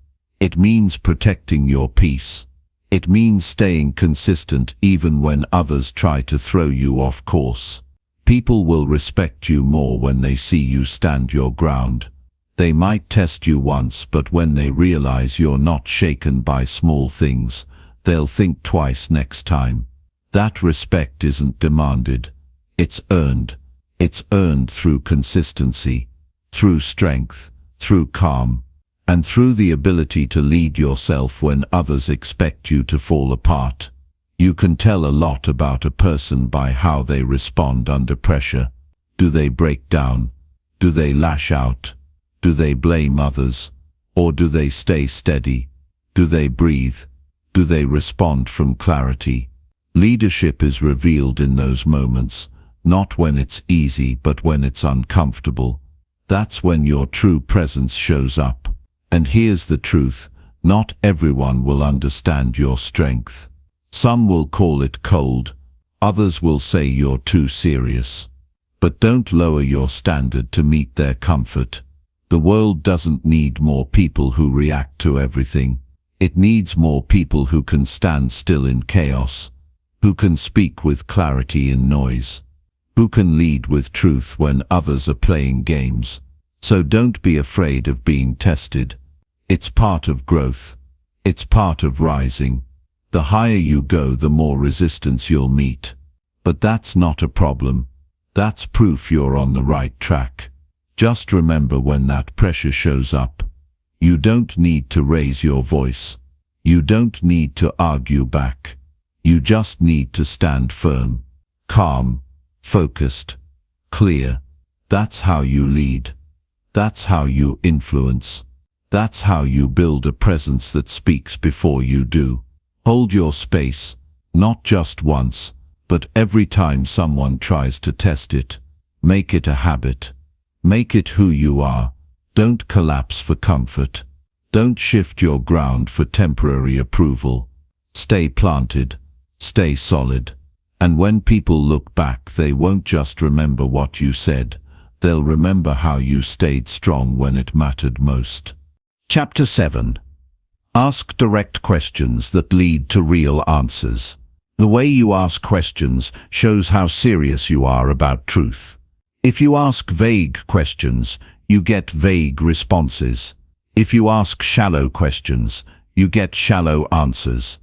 It means protecting your peace. It means staying consistent even when others try to throw you off course. People will respect you more when they see you stand your ground. They might test you once, but when they realize you're not shaken by small things, they'll think twice next time. That respect isn't demanded. It's earned. It's earned through consistency, through strength, through calm, and through the ability to lead yourself when others expect you to fall apart. You can tell a lot about a person by how they respond under pressure. Do they break down? Do they lash out? Do they blame others? Or do they stay steady? Do they breathe? Do they respond from clarity? Leadership is revealed in those moments, not when it's easy but when it's uncomfortable. That's when your true presence shows up. And here's the truth, not everyone will understand your strength. Some will call it cold, others will say you're too serious. But don't lower your standard to meet their comfort. The world doesn't need more people who react to everything. It needs more people who can stand still in chaos, who can speak with clarity in noise, who can lead with truth when others are playing games. So don't be afraid of being tested. It's part of growth. It's part of rising. The higher you go, the more resistance you'll meet. But that's not a problem. That's proof you're on the right track. Just remember, when that pressure shows up, you don't need to raise your voice. You don't need to argue back. You just need to stand firm, calm, focused, clear. That's how you lead. That's how you influence. That's how you build a presence that speaks before you do. Hold your space, not just once, but every time someone tries to test it. Make it a habit. Make it who you are. Don't collapse for comfort. Don't shift your ground for temporary approval. Stay planted. Stay solid. And when people look back, they won't just remember what you said. They'll remember how you stayed strong when it mattered most. Chapter 7. Ask direct questions that lead to real answers. The way you ask questions shows how serious you are about truth. If you ask vague questions, you get vague responses. If you ask shallow questions, you get shallow answers.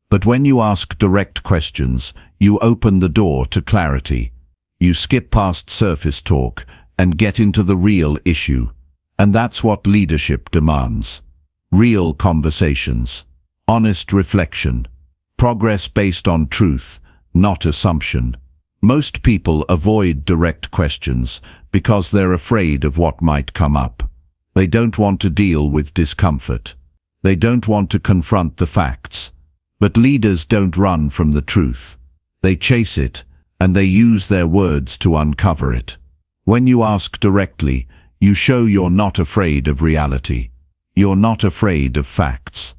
But when you ask direct questions, you open the door to clarity. You skip past surface talk and get into the real issue. And that's what leadership demands. Real conversations, honest reflection, progress based on truth, not assumption. Most people avoid direct questions because they're afraid of what might come up. They don't want to deal with discomfort. They don't want to confront the facts. But leaders don't run from the truth. They chase it, and they use their words to uncover it. When you ask directly, you show you're not afraid of reality. You're not afraid of facts.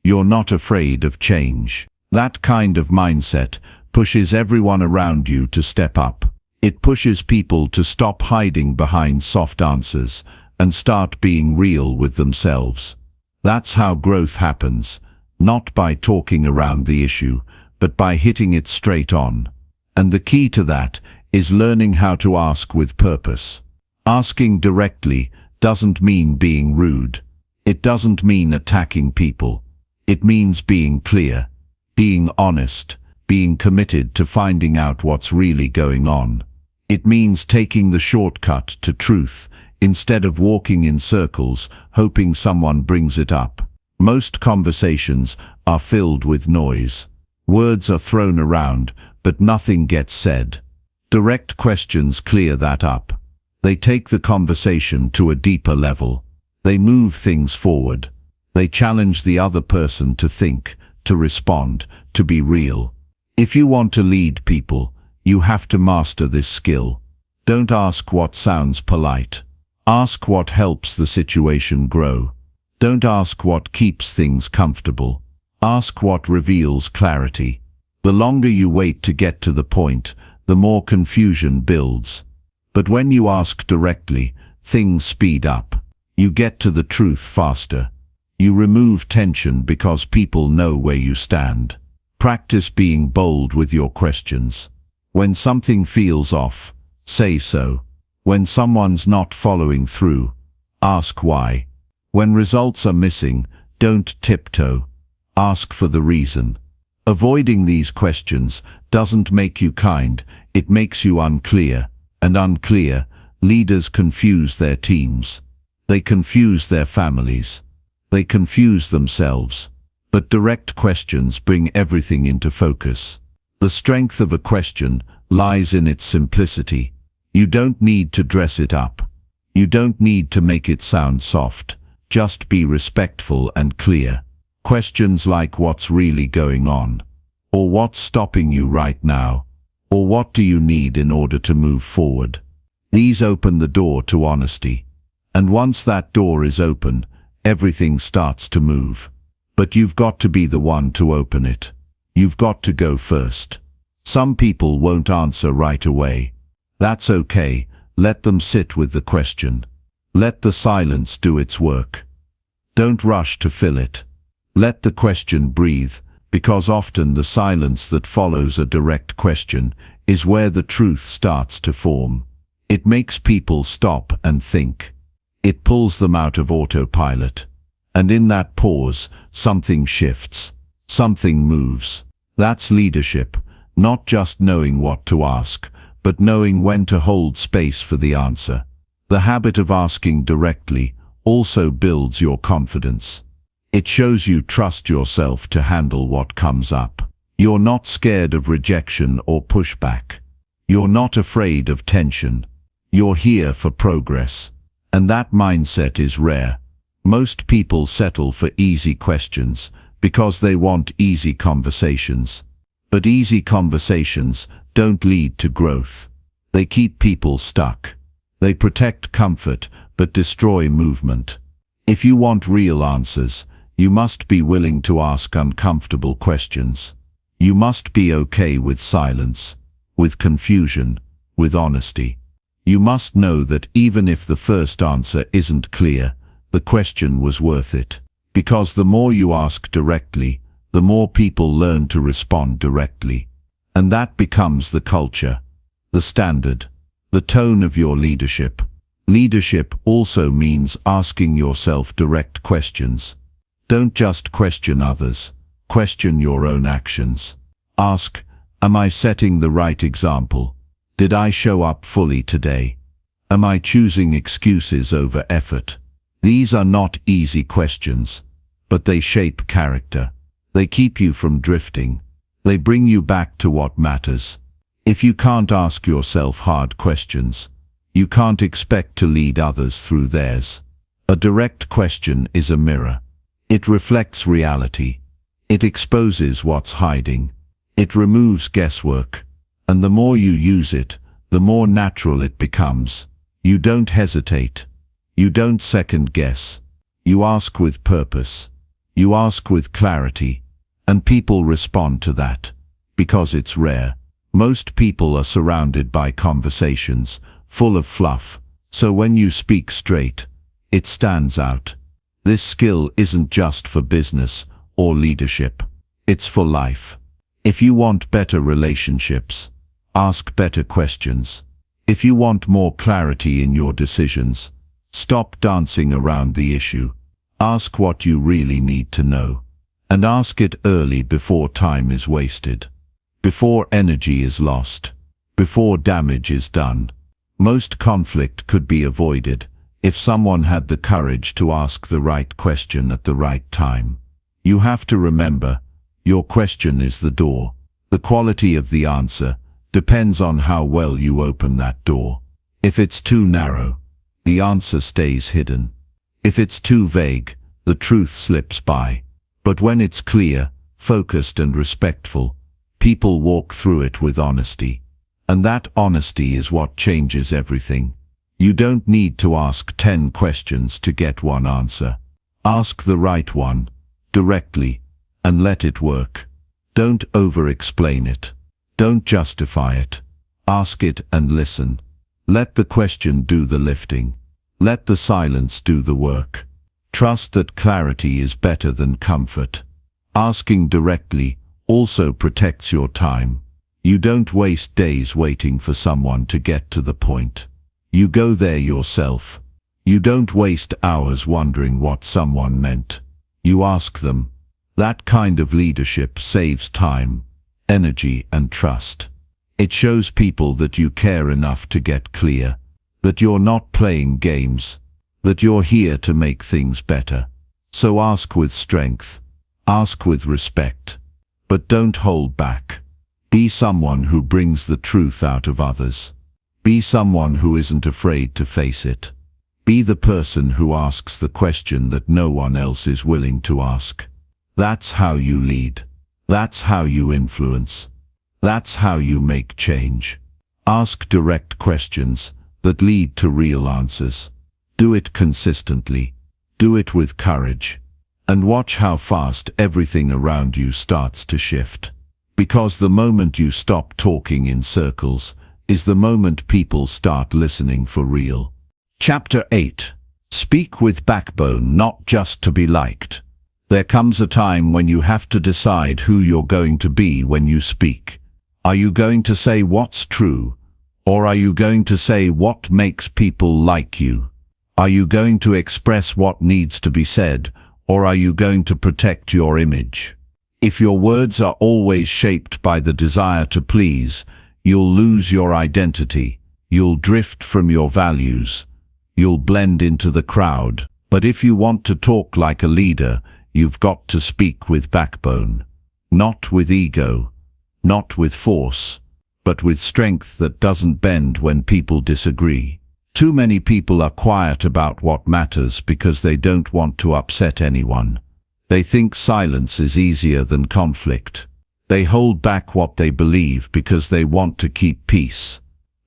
You're not afraid of change. That kind of mindset pushes everyone around you to step up. It pushes people to stop hiding behind soft answers and start being real with themselves. That's how growth happens, not by talking around the issue, but by hitting it straight on. And the key to that is learning how to ask with purpose. Asking directly doesn't mean being rude. It doesn't mean attacking people. It means being clear, being honest, being committed to finding out what's really going on. It means taking the shortcut to truth instead of walking in circles hoping someone brings it up. Most conversations are filled with noise. Words are thrown around, but nothing gets said. Direct questions clear that up. They take the conversation to a deeper level. They move things forward. They challenge the other person to think, to respond, to be real. If you want to lead people, you have to master this skill. Don't ask what sounds polite. Ask what helps the situation grow. Don't ask what keeps things comfortable. Ask what reveals clarity. The longer you wait to get to the point, the more confusion builds. But when you ask directly, things speed up. You get to the truth faster. You remove tension because people know where you stand. Practice being bold with your questions. When something feels off, say so. When someone's not following through, ask why. When results are missing, don't tiptoe. Ask for the reason. Avoiding these questions doesn't make you kind, it makes you unclear. and unclear, leaders confuse their teams. They confuse their families. They confuse themselves. But direct questions bring everything into focus. The strength of a question lies in its simplicity. You don't need to dress it up. You don't need to make it sound soft. Just be respectful and clear. Questions like what's really going on? Or what's stopping you right now? Or what do you need in order to move forward? These open the door to honesty. And once that door is open, everything starts to move. But you've got to be the one to open it. You've got to go first. Some people won't answer right away. That's okay. Let them sit with the question. Let the silence do its work. Don't rush to fill it. Let the question breathe, because often the silence that follows a direct question is where the truth starts to form. It makes people stop and think. It pulls them out of autopilot. And in that pause, something shifts. Something moves. That's leadership, not just knowing what to ask, but knowing when to hold space for the answer. The habit of asking directly also builds your confidence. It shows you trust yourself to handle what comes up. You're not scared of rejection or pushback. You're not afraid of tension. You're here for progress. And that mindset is rare. Most people settle for easy questions because they want easy conversations. But easy conversations don't lead to growth. They keep people stuck. They protect comfort but destroy movement. If you want real answers, you must be willing to ask uncomfortable questions. You must be okay with silence, with confusion, with honesty. You must know that even if the first answer isn't clear, the question was worth it. Because the more you ask directly, the more people learn to respond directly. And that becomes the culture, the standard, the tone of your leadership. Leadership also means asking yourself direct questions. Don't just question others, question your own actions. Ask, am I setting the right example? Did I show up fully today? Am I choosing excuses over effort? These are not easy questions, but they shape character. They keep you from drifting. They bring you back to what matters. If you can't ask yourself hard questions, you can't expect to lead others through theirs. A direct question is a mirror. It reflects reality. It exposes what's hiding. It removes guesswork. And the more you use it, the more natural it becomes. You don't hesitate. You don't second guess. You ask with purpose. You ask with clarity. And people respond to that. Because it's rare. Most people are surrounded by conversations, full of fluff. So when you speak straight, it stands out. This skill isn't just for business or leadership. It's for life. If you want better relationships, ask better questions. If you want more clarity in your decisions, stop dancing around the issue. Ask what you really need to know. And ask it early before time is wasted. Before energy is lost. Before damage is done. Most conflict could be avoided if someone had the courage to ask the right question at the right time. You have to remember, your question is the door. The quality of the answer depends on how well you open that door. If it's too narrow, the answer stays hidden. If it's too vague, the truth slips by. But when it's clear, focused and respectful, people walk through it with honesty. And that honesty is what changes everything. You don't need to ask 10 questions to get one answer. Ask the right one, directly, and let it work. Don't over-explain it. Don't justify it. Ask it and listen. Let the question do the lifting. Let the silence do the work. Trust that clarity is better than comfort. Asking directly also protects your time. You don't waste days waiting for someone to get to the point. You go there yourself. You don't waste hours wondering what someone meant. You ask them. That kind of leadership saves time, energy and trust. It shows people that you care enough to get clear, that you're not playing games, that you're here to make things better. So ask with strength, ask with respect, but don't hold back. Be someone who brings the truth out of others. Be someone who isn't afraid to face it. Be the person who asks the question that no one else is willing to ask. That's how you lead. That's how you influence. That's how you make change. Ask direct questions that lead to real answers. Do it consistently. Do it with courage. And watch how fast everything around you starts to shift. Because the moment you stop talking in circles is the moment people start listening for real. Chapter 8. Speak with backbone, not just to be liked. There comes a time when you have to decide who you're going to be when you speak. Are you going to say what's true, or are you going to say what makes people like you? Are you going to express what needs to be said, or are you going to protect your image? If your words are always shaped by the desire to please, you'll lose your identity, you'll drift from your values, you'll blend into the crowd. But if you want to talk like a leader, you've got to speak with backbone. Not with ego, not with force, but with strength that doesn't bend when people disagree. Too many people are quiet about what matters because they don't want to upset anyone. They think silence is easier than conflict. They hold back what they believe because they want to keep peace.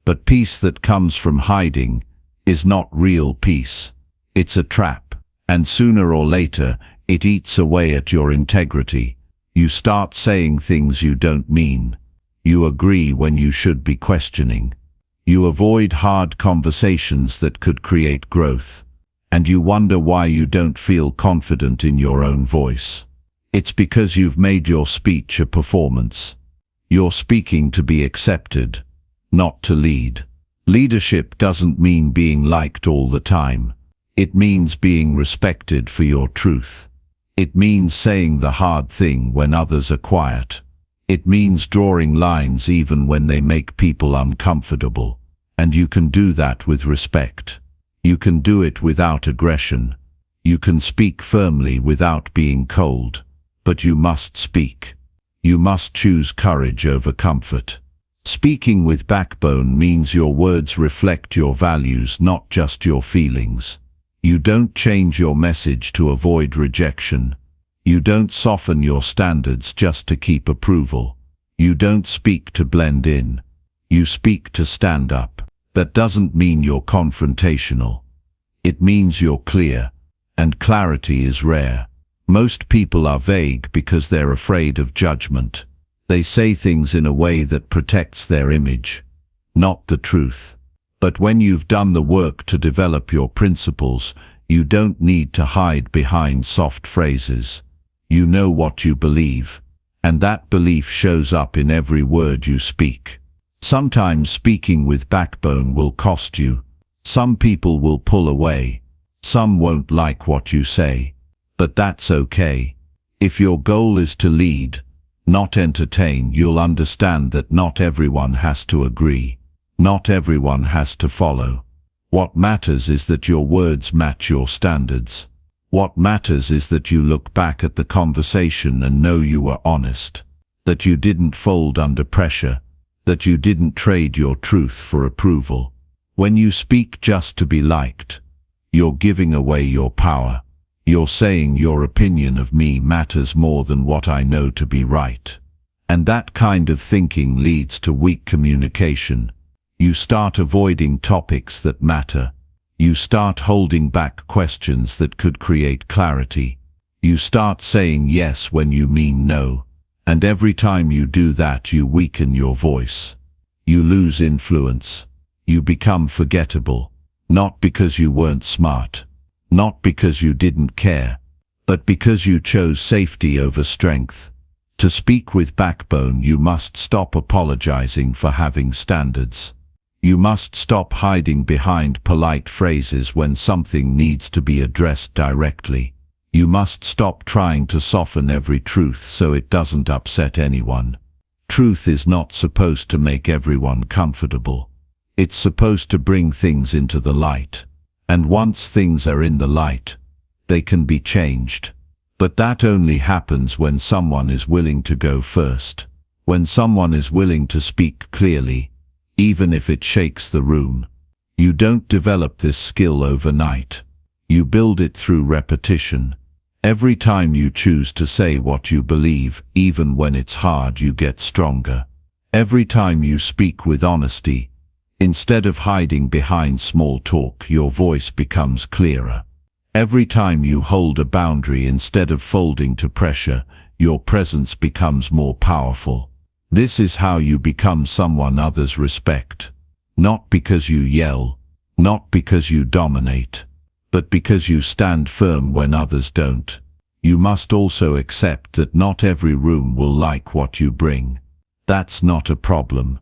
But peace that comes from hiding is not real peace. It's a trap, and sooner or later, it eats away at your integrity. You start saying things you don't mean. You agree when you should be questioning. You avoid hard conversations that could create growth. And you wonder why you don't feel confident in your own voice. It's because you've made your speech a performance. You're speaking to be accepted, not to lead. Leadership doesn't mean being liked all the time. It means being respected for your truth. It means saying the hard thing when others are quiet. It means drawing lines even when they make people uncomfortable. And you can do that with respect. You can do it without aggression. You can speak firmly without being cold. But you must speak. You must choose courage over comfort. Speaking with backbone means your words reflect your values, not just your feelings. You don't change your message to avoid rejection. You don't soften your standards just to keep approval. You don't speak to blend in. You speak to stand up. That doesn't mean you're confrontational. It means you're clear, and clarity is rare. Most people are vague because they're afraid of judgment. They say things in a way that protects their image, not the truth. But when you've done the work to develop your principles, you don't need to hide behind soft phrases. You know what you believe, and that belief shows up in every word you speak. Sometimes speaking with backbone will cost you. Some people will pull away. Some won't like what you say. But that's okay. If your goal is to lead, not entertain, you'll understand that not everyone has to agree. Not everyone has to follow. What matters is that your words match your standards. What matters is that you look back at the conversation and know you were honest. That you didn't fold under pressure. That you didn't trade your truth for approval. When you speak just to be liked, you're giving away your power. You're saying your opinion of me matters more than what I know to be right. And that kind of thinking leads to weak communication. You start avoiding topics that matter. You start holding back questions that could create clarity. You start saying yes when you mean no. And every time you do that, you weaken your voice. You lose influence. You become forgettable. Not because you weren't smart. Not because you didn't care, but because you chose safety over strength. To speak with backbone, you must stop apologizing for having standards. You must stop hiding behind polite phrases when something needs to be addressed directly. You must stop trying to soften every truth so it doesn't upset anyone. Truth is not supposed to make everyone comfortable. It's supposed to bring things into the light. And once things are in the light, they can be changed. But that only happens when someone is willing to go first. When someone is willing to speak clearly, even if it shakes the room. You don't develop this skill overnight. You build it through repetition. Every time you choose to say what you believe, even when it's hard, you get stronger. Every time you speak with honesty, instead of hiding behind small talk, your voice becomes clearer. Every time you hold a boundary instead of folding to pressure, your presence becomes more powerful. This is how you become someone others respect. Not because you yell, not because you dominate, but because you stand firm when others don't. You must also accept that not every room will like what you bring. That's not a problem.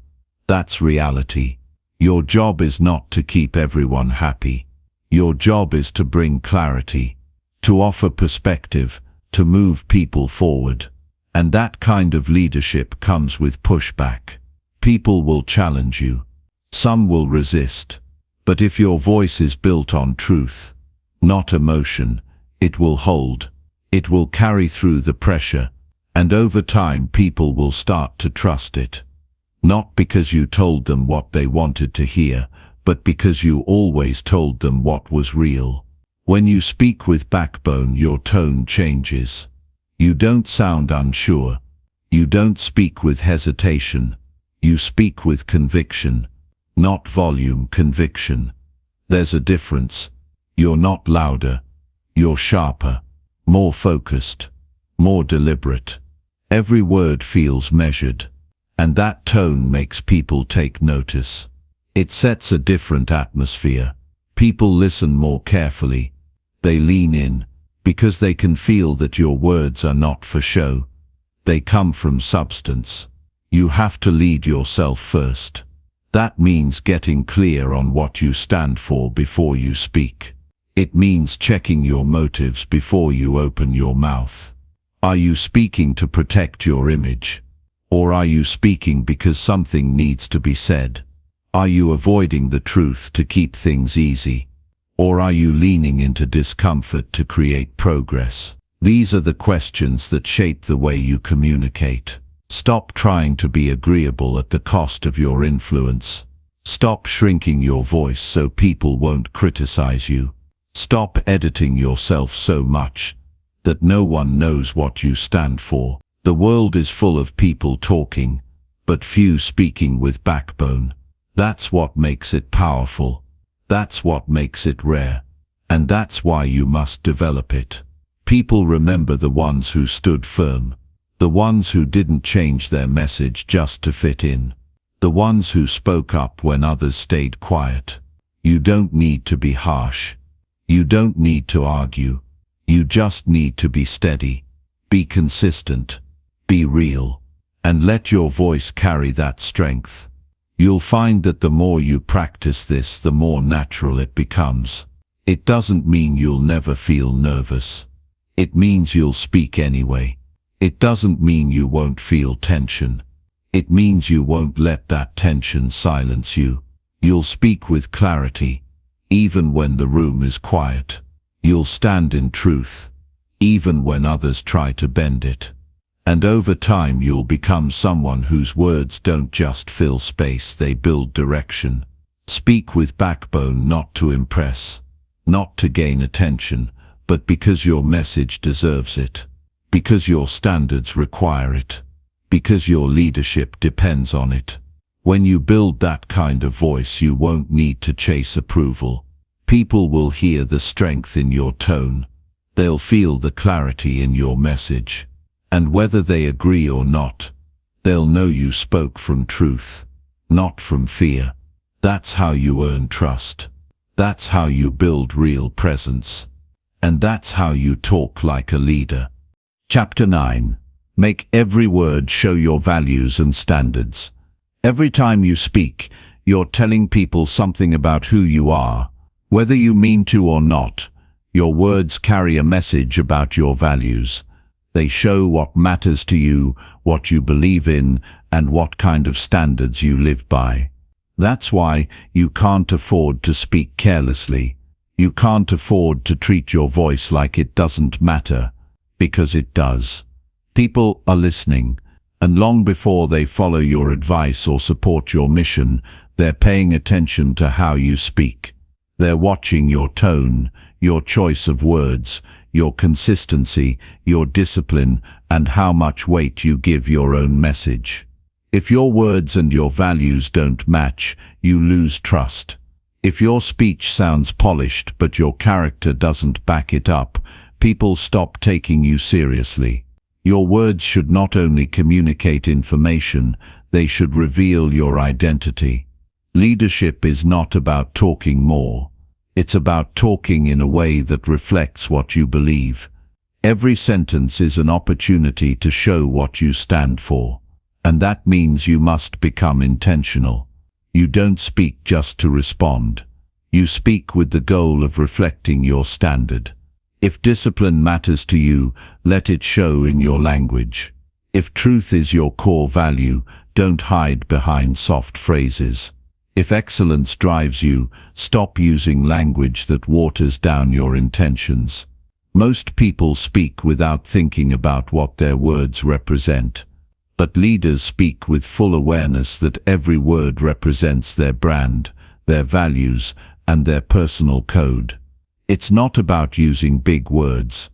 That's reality. Your job is not to keep everyone happy. Your job is to bring clarity, to offer perspective, to move people forward. And that kind of leadership comes with pushback. People will challenge you. Some will resist. But if your voice is built on truth, not emotion, it will hold. It will carry through the pressure. And over time people will start to trust it. Not because you told them what they wanted to hear, but because you always told them what was real. When you speak with backbone, your tone changes. You don't sound unsure. You don't speak with hesitation. You speak with conviction. Not volume, conviction. There's a difference. You're not louder. You're sharper, more focused, more deliberate. Every word feels measured. And that tone makes people take notice. It sets a different atmosphere. People listen more carefully. They lean in, because they can feel that your words are not for show. They come from substance. You have to lead yourself first. That means getting clear on what you stand for before you speak. It means checking your motives before you open your mouth. Are you speaking to protect your image? Or are you speaking because something needs to be said? Are you avoiding the truth to keep things easy? Or are you leaning into discomfort to create progress? These are the questions that shape the way you communicate. Stop trying to be agreeable at the cost of your influence. Stop shrinking your voice so people won't criticize you. Stop editing yourself so much that no one knows what you stand for. The world is full of people talking, but few speaking with backbone. That's what makes it powerful. That's what makes it rare. And that's why you must develop it. People remember the ones who stood firm. The ones who didn't change their message just to fit in. The ones who spoke up when others stayed quiet. You don't need to be harsh. You don't need to argue. You just need to be steady. Be consistent. Be real. And let your voice carry that strength. You'll find that the more you practice this, the more natural it becomes. It doesn't mean you'll never feel nervous. It means you'll speak anyway. It doesn't mean you won't feel tension. It means you won't let that tension silence you. You'll speak with clarity, even when the room is quiet. You'll stand in truth, even when others try to bend it. And over time you'll become someone whose words don't just fill space, they build direction. Speak with backbone, not to impress, not to gain attention, but because your message deserves it. Because your standards require it. Because your leadership depends on it. When you build that kind of voice, you won't need to chase approval. People will hear the strength in your tone. They'll feel the clarity in your message. And whether they agree or not, they'll know you spoke from truth, not from fear. That's how you earn trust. That's how you build real presence. And that's how you talk like a leader. Chapter 9. Make every word show your values and standards. Every time you speak, you're telling people something about who you are. Whether you mean to or not, your words carry a message about your values. They show what matters to you, what you believe in, and what kind of standards you live by. That's why you can't afford to speak carelessly. You can't afford to treat your voice like it doesn't matter, because it does. People are listening, and long before they follow your advice or support your mission, they're paying attention to how you speak. They're watching your tone, your choice of words, your consistency, your discipline, and how much weight you give your own message. If your words and your values don't match, you lose trust. If your speech sounds polished but your character doesn't back it up, people stop taking you seriously. Your words should not only communicate information, they should reveal your identity. Leadership is not about talking more. It's about talking in a way that reflects what you believe. Every sentence is an opportunity to show what you stand for. And that means you must become intentional. You don't speak just to respond. You speak with the goal of reflecting your standard. If discipline matters to you, let it show in your language. If truth is your core value, don't hide behind soft phrases. If excellence drives you, stop using language that waters down your intentions. Most people speak without thinking about what their words represent. But leaders speak with full awareness that every word represents their brand, their values, and their personal code. It's not about using big words.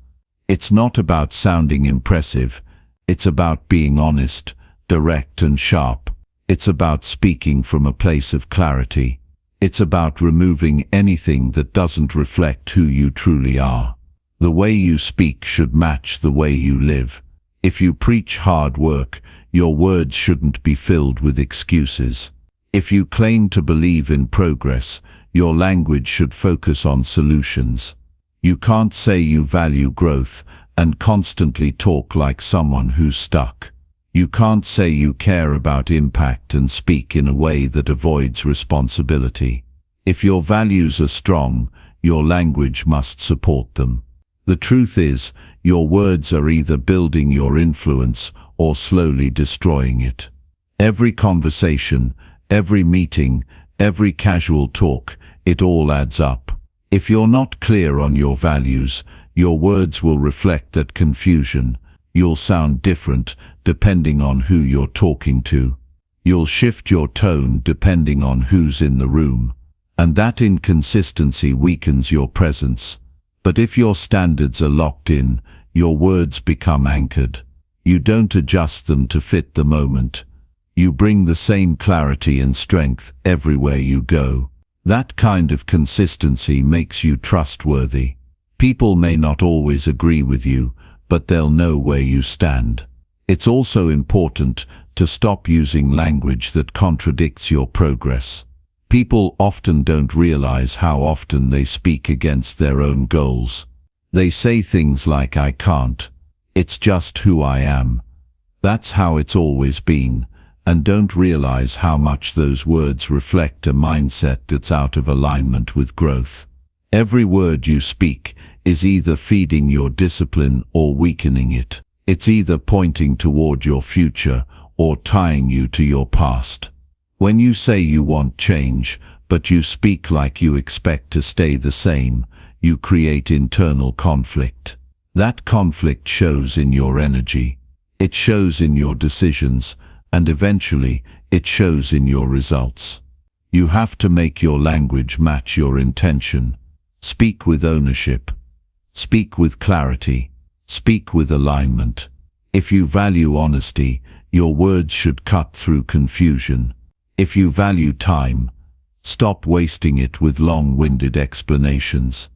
It's not about sounding impressive. It's about being honest, direct, and sharp. It's about speaking from a place of clarity. It's about removing anything that doesn't reflect who you truly are. The way you speak should match the way you live. If you preach hard work, your words shouldn't be filled with excuses. If you claim to believe in progress, your language should focus on solutions. You can't say you value growth and constantly talk like someone who's stuck. You can't say you care about impact and speak in a way that avoids responsibility. If your values are strong, your language must support them. The truth is, your words are either building your influence or slowly destroying it. Every conversation, every meeting, every casual talk, it all adds up. If you're not clear on your values, your words will reflect that confusion. You'll sound different depending on who you're talking to. You'll shift your tone depending on who's in the room. And that inconsistency weakens your presence. But if your standards are locked in, your words become anchored. You don't adjust them to fit the moment. You bring the same clarity and strength everywhere you go. That kind of consistency makes you trustworthy. People may not always agree with you, but they'll know where you stand. It's also important to stop using language that contradicts your progress. People often don't realize how often they speak against their own goals. They say things like, "I can't. It's just who I am. That's how it's always been," and don't realize how much those words reflect a mindset that's out of alignment with growth. Every word you speak is either feeding your discipline or weakening it. It's either pointing toward your future or tying you to your past. When you say you want change, but you speak like you expect to stay the same, you create internal conflict. That conflict shows in your energy. It shows in your decisions, and eventually it shows in your results. You have to make your language match your intention. Speak with ownership. Speak with clarity. Speak with alignment. If you value honesty, your words should cut through confusion. If you value time, stop wasting it with long-winded explanations.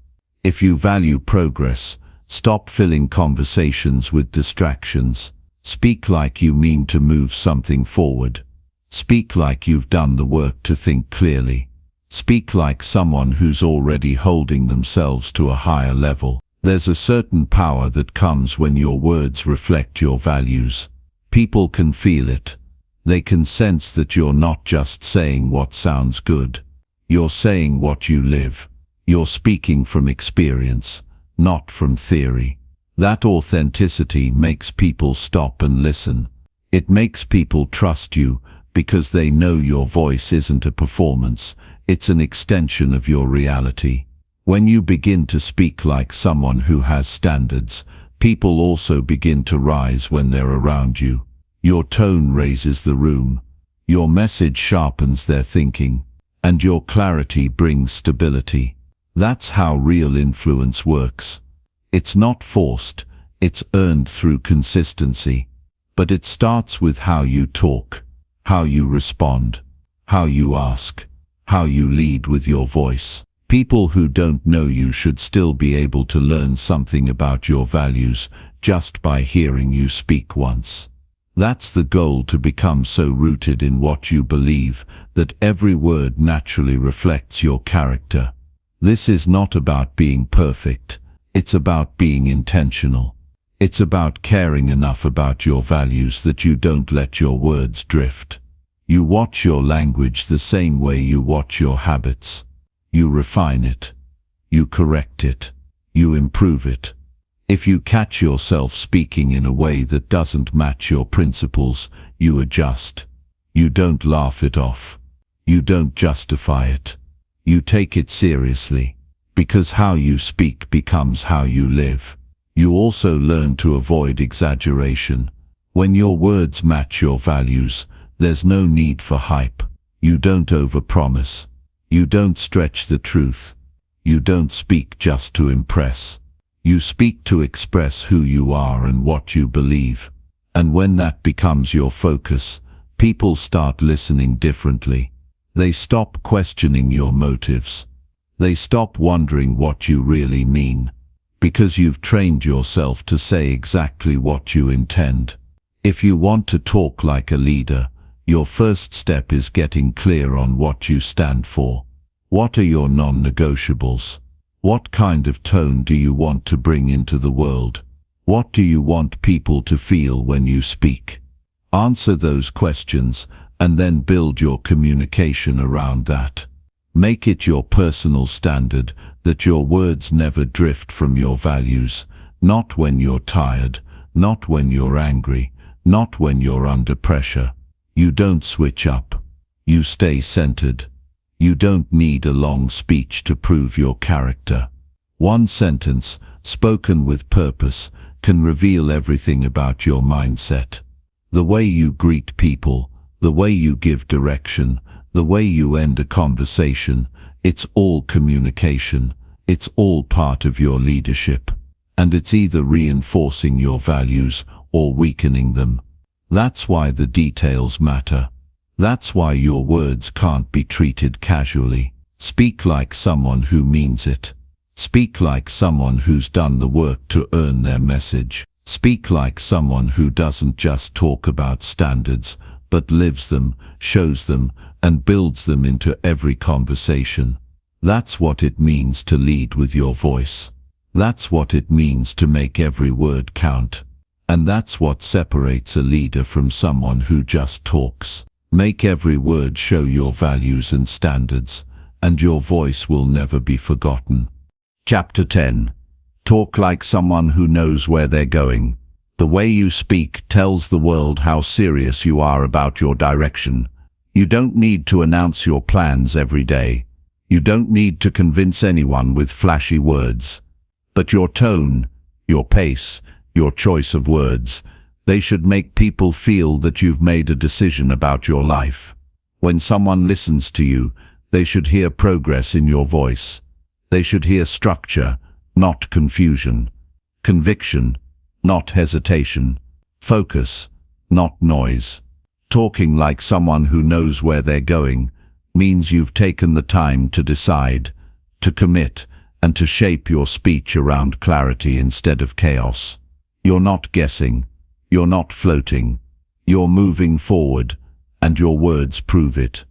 If you value progress, stop filling conversations with distractions. Speak like you mean to move something forward. Speak like you've done the work to think clearly. Speak like someone who's already holding themselves to a higher level. There's a certain power that comes when your words reflect your values. People can feel it. They can sense that you're not just saying what sounds good. You're saying what you live. You're speaking from experience, not from theory. That authenticity makes people stop and listen. It makes people trust you because they know your voice isn't a performance, it's an extension of your reality. When you begin to speak like someone who has standards, people also begin to rise when they're around you. Your tone raises the room, your message sharpens their thinking, and your clarity brings stability. That's how real influence works. It's not forced, it's earned through consistency. But it starts with how you talk, how you respond, how you ask, how you lead with your voice. People who don't know you should still be able to learn something about your values just by hearing you speak once. That's the goal, to become so rooted in what you believe that every word naturally reflects your character. This is not about being perfect, it's about being intentional. It's about caring enough about your values that you don't let your words drift. You watch your language the same way you watch your habits. You refine it. You correct it. You improve it. If you catch yourself speaking in a way that doesn't match your principles, you adjust. You don't laugh it off. You don't justify it. You take it seriously. Because how you speak becomes how you live. You also learn to avoid exaggeration. When your words match your values, there's no need for hype. You don't overpromise. You don't stretch the truth. You don't speak just to impress. You speak to express who you are and what you believe. And when that becomes your focus, people start listening differently. They stop questioning your motives. They stop wondering what you really mean. Because you've trained yourself to say exactly what you intend. If you want to talk like a leader, your first step is getting clear on what you stand for. What are your non-negotiables? What kind of tone do you want to bring into the world? What do you want people to feel when you speak? Answer those questions and then build your communication around that. Make it your personal standard that your words never drift from your values, not when you're tired, not when you're angry, not when you're under pressure. You don't switch up. You stay centered. You don't need a long speech to prove your character. One sentence, spoken with purpose, can reveal everything about your mindset. The way you greet people, the way you give direction, the way you end a conversation, it's all communication. It's all part of your leadership. And it's either reinforcing your values or weakening them. That's why the details matter. That's why your words can't be treated casually. Speak like someone who means it. Speak like someone who's done the work to earn their message. Speak like someone who doesn't just talk about standards, but lives them, shows them, and builds them into every conversation. That's what it means to lead with your voice. That's what it means to make every word count. And that's what separates a leader from someone who just talks. Make every word show your values and standards, and your voice will never be forgotten. Chapter 10. Talk like someone who knows where they're going. The way you speak tells the world how serious you are about your direction. You don't need to announce your plans every day. You don't need to convince anyone with flashy words. But your tone, your pace, your choice of words, they should make people feel that you've made a decision about your life. When someone listens to you, they should hear progress in your voice. They should hear structure, not confusion. Conviction, not hesitation. Focus, not noise. Talking like someone who knows where they're going means you've taken the time to decide, to commit, and to shape your speech around clarity instead of chaos. You're not guessing. You're not floating. You're moving forward, and your words prove it.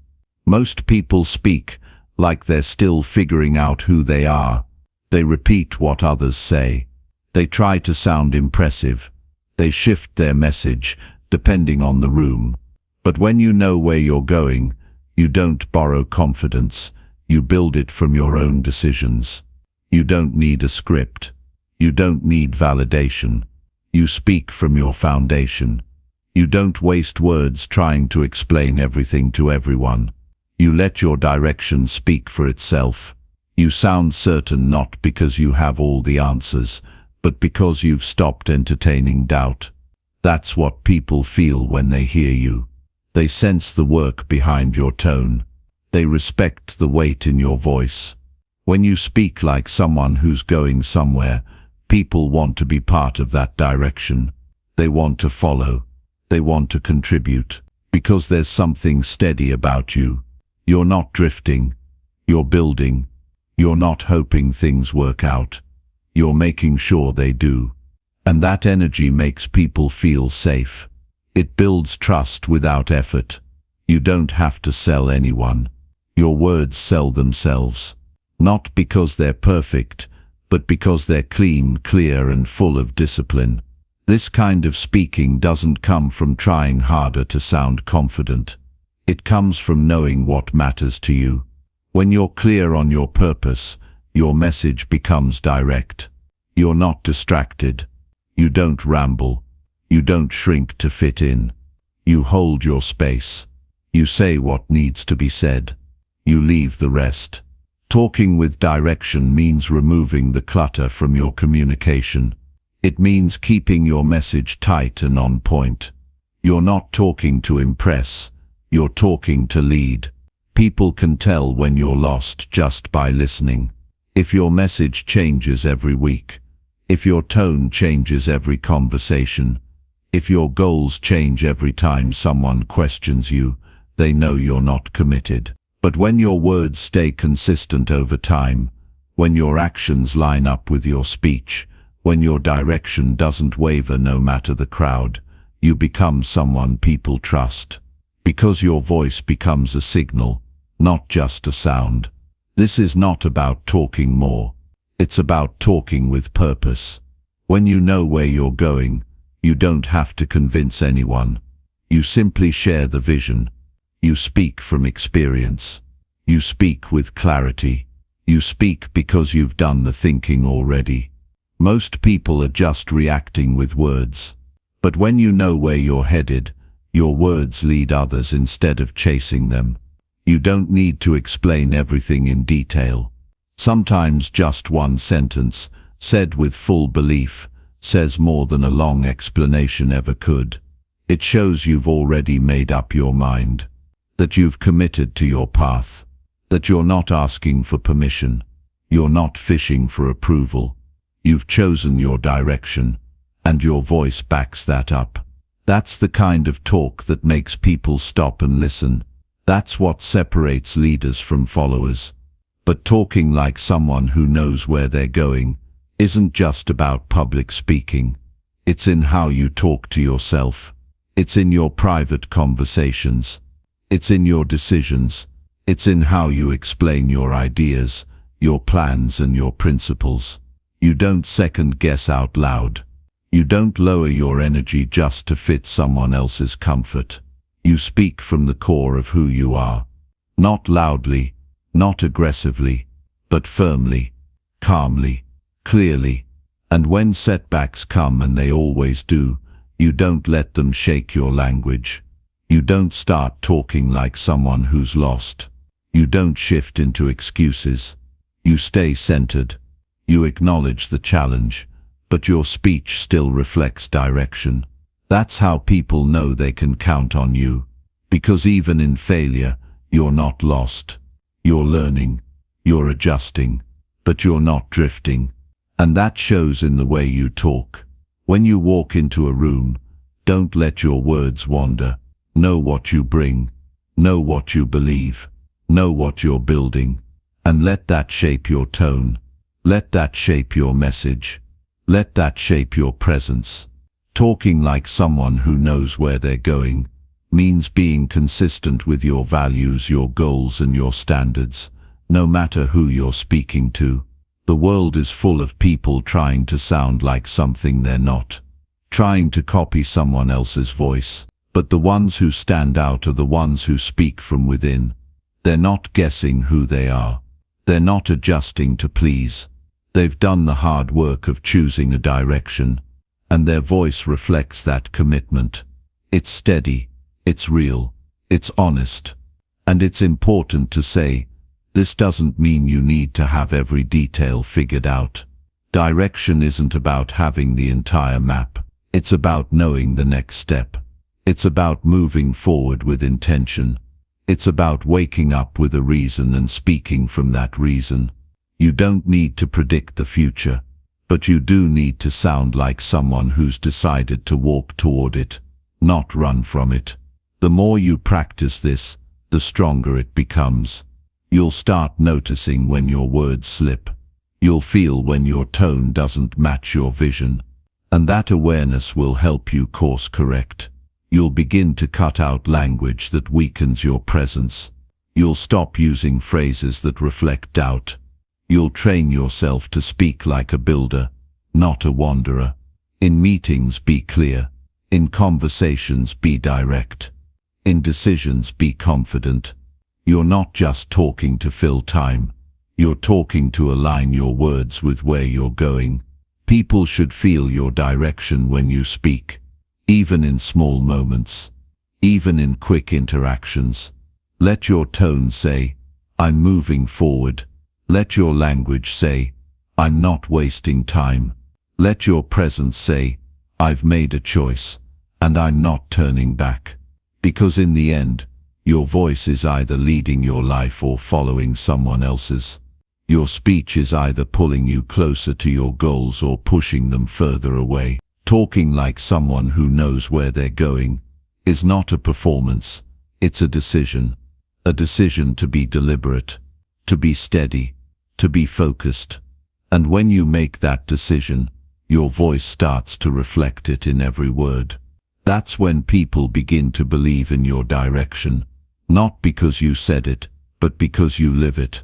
Most people speak like they're still figuring out who they are. They repeat what others say. They try to sound impressive. They shift their message depending on the room. But when you know where you're going, you don't borrow confidence. You build it from your own decisions. You don't need a script. You don't need validation. You speak from your foundation. You don't waste words trying to explain everything to everyone. You let your direction speak for itself. You sound certain not because you have all the answers, but because you've stopped entertaining doubt. That's what people feel when they hear you. They sense the work behind your tone. They respect the weight in your voice. When you speak like someone who's going somewhere, people want to be part of that direction. They want to follow. They want to contribute. Because there's something steady about you. You're not drifting. You're building. You're not hoping things work out. You're making sure they do. And that energy makes people feel safe. It builds trust without effort. You don't have to sell anyone. Your words sell themselves. Not because they're perfect, but because they're clean, clear, and full of discipline. This kind of speaking doesn't come from trying harder to sound confident. It comes from knowing what matters to you. When you're clear on your purpose, your message becomes direct. You're not distracted. You don't ramble. You don't shrink to fit in. You hold your space. You say what needs to be said. You leave the rest. Talking with direction means removing the clutter from your communication. It means keeping your message tight and on point. You're not talking to impress. You're talking to lead. People can tell when you're lost just by listening. If your message changes every week, if your tone changes every conversation, if your goals change every time someone questions you, they know you're not committed. But when your words stay consistent over time, when your actions line up with your speech, when your direction doesn't waver no matter the crowd, you become someone people trust. Because your voice becomes a signal, not just a sound. This is not about talking more. It's about talking with purpose. When you know where you're going, you don't have to convince anyone. You simply share the vision. You speak from experience. You speak with clarity. You speak because you've done the thinking already. Most people are just reacting with words. But when you know where you're headed, your words lead others instead of chasing them. You don't need to explain everything in detail. Sometimes just one sentence, said with full belief, says more than a long explanation ever could. It shows you've already made up your mind, that you've committed to your path, that you're not asking for permission, you're not fishing for approval. You've chosen your direction, and your voice backs that up. That's the kind of talk that makes people stop and listen. That's what separates leaders from followers. But talking like someone who knows where they're going isn't just about public speaking. It's in how you talk to yourself. It's in your private conversations. It's in your decisions. It's in how you explain your ideas, your plans, and your principles. You don't second-guess out loud. You don't lower your energy just to fit someone else's comfort. You speak from the core of who you are. Not loudly, not aggressively, but firmly, calmly, clearly. And when setbacks come, and they always do, you don't let them shake your language. You don't start talking like someone who's lost. You don't shift into excuses. You stay centered. You acknowledge the challenge, but your speech still reflects direction. That's how people know they can count on you. Because even in failure, you're not lost. You're learning. You're adjusting. But you're not drifting. And that shows in the way you talk. When you walk into a room, don't let your words wander. Know what you bring. Know what you believe. Know what you're building. And let that shape your tone. Let that shape your message. Let that shape your presence. Talking like someone who knows where they're going means being consistent with your values, your goals, and your standards, no matter who you're speaking to. The world is full of people trying to sound like something they're not, trying to copy someone else's voice. But the ones who stand out are the ones who speak from within. They're not guessing who they are. They're not adjusting to please. They've done the hard work of choosing a direction, and their voice reflects that commitment. It's steady, it's real, it's honest. And it's important to say, this doesn't mean you need to have every detail figured out. Direction isn't about having the entire map. It's about knowing the next step. It's about moving forward with intention. It's about waking up with a reason and speaking from that reason. You don't need to predict the future, but you do need to sound like someone who's decided to walk toward it, not run from it. The more you practice this, the stronger it becomes. You'll start noticing when your words slip. You'll feel when your tone doesn't match your vision. And that awareness will help you course correct. You'll begin to cut out language that weakens your presence. You'll stop using phrases that reflect doubt. You'll train yourself to speak like a builder, not a wanderer. In meetings, be clear. In conversations, be direct. In decisions, be confident. You're not just talking to fill time. You're talking to align your words with where you're going. People should feel your direction when you speak, even in small moments, even in quick interactions. Let your tone say, I'm moving forward. Let your language say, I'm not wasting time. Let your presence say, I've made a choice, and I'm not turning back. Because in the end, your voice is either leading your life or following someone else's. Your speech is either pulling you closer to your goals or pushing them further away. Talking like someone who knows where they're going is not a performance, it's a decision. A decision to be deliberate, to be steady, to be focused. And when you make that decision, your voice starts to reflect it in every word. That's when people begin to believe in your direction, not because you said it, but because you live it.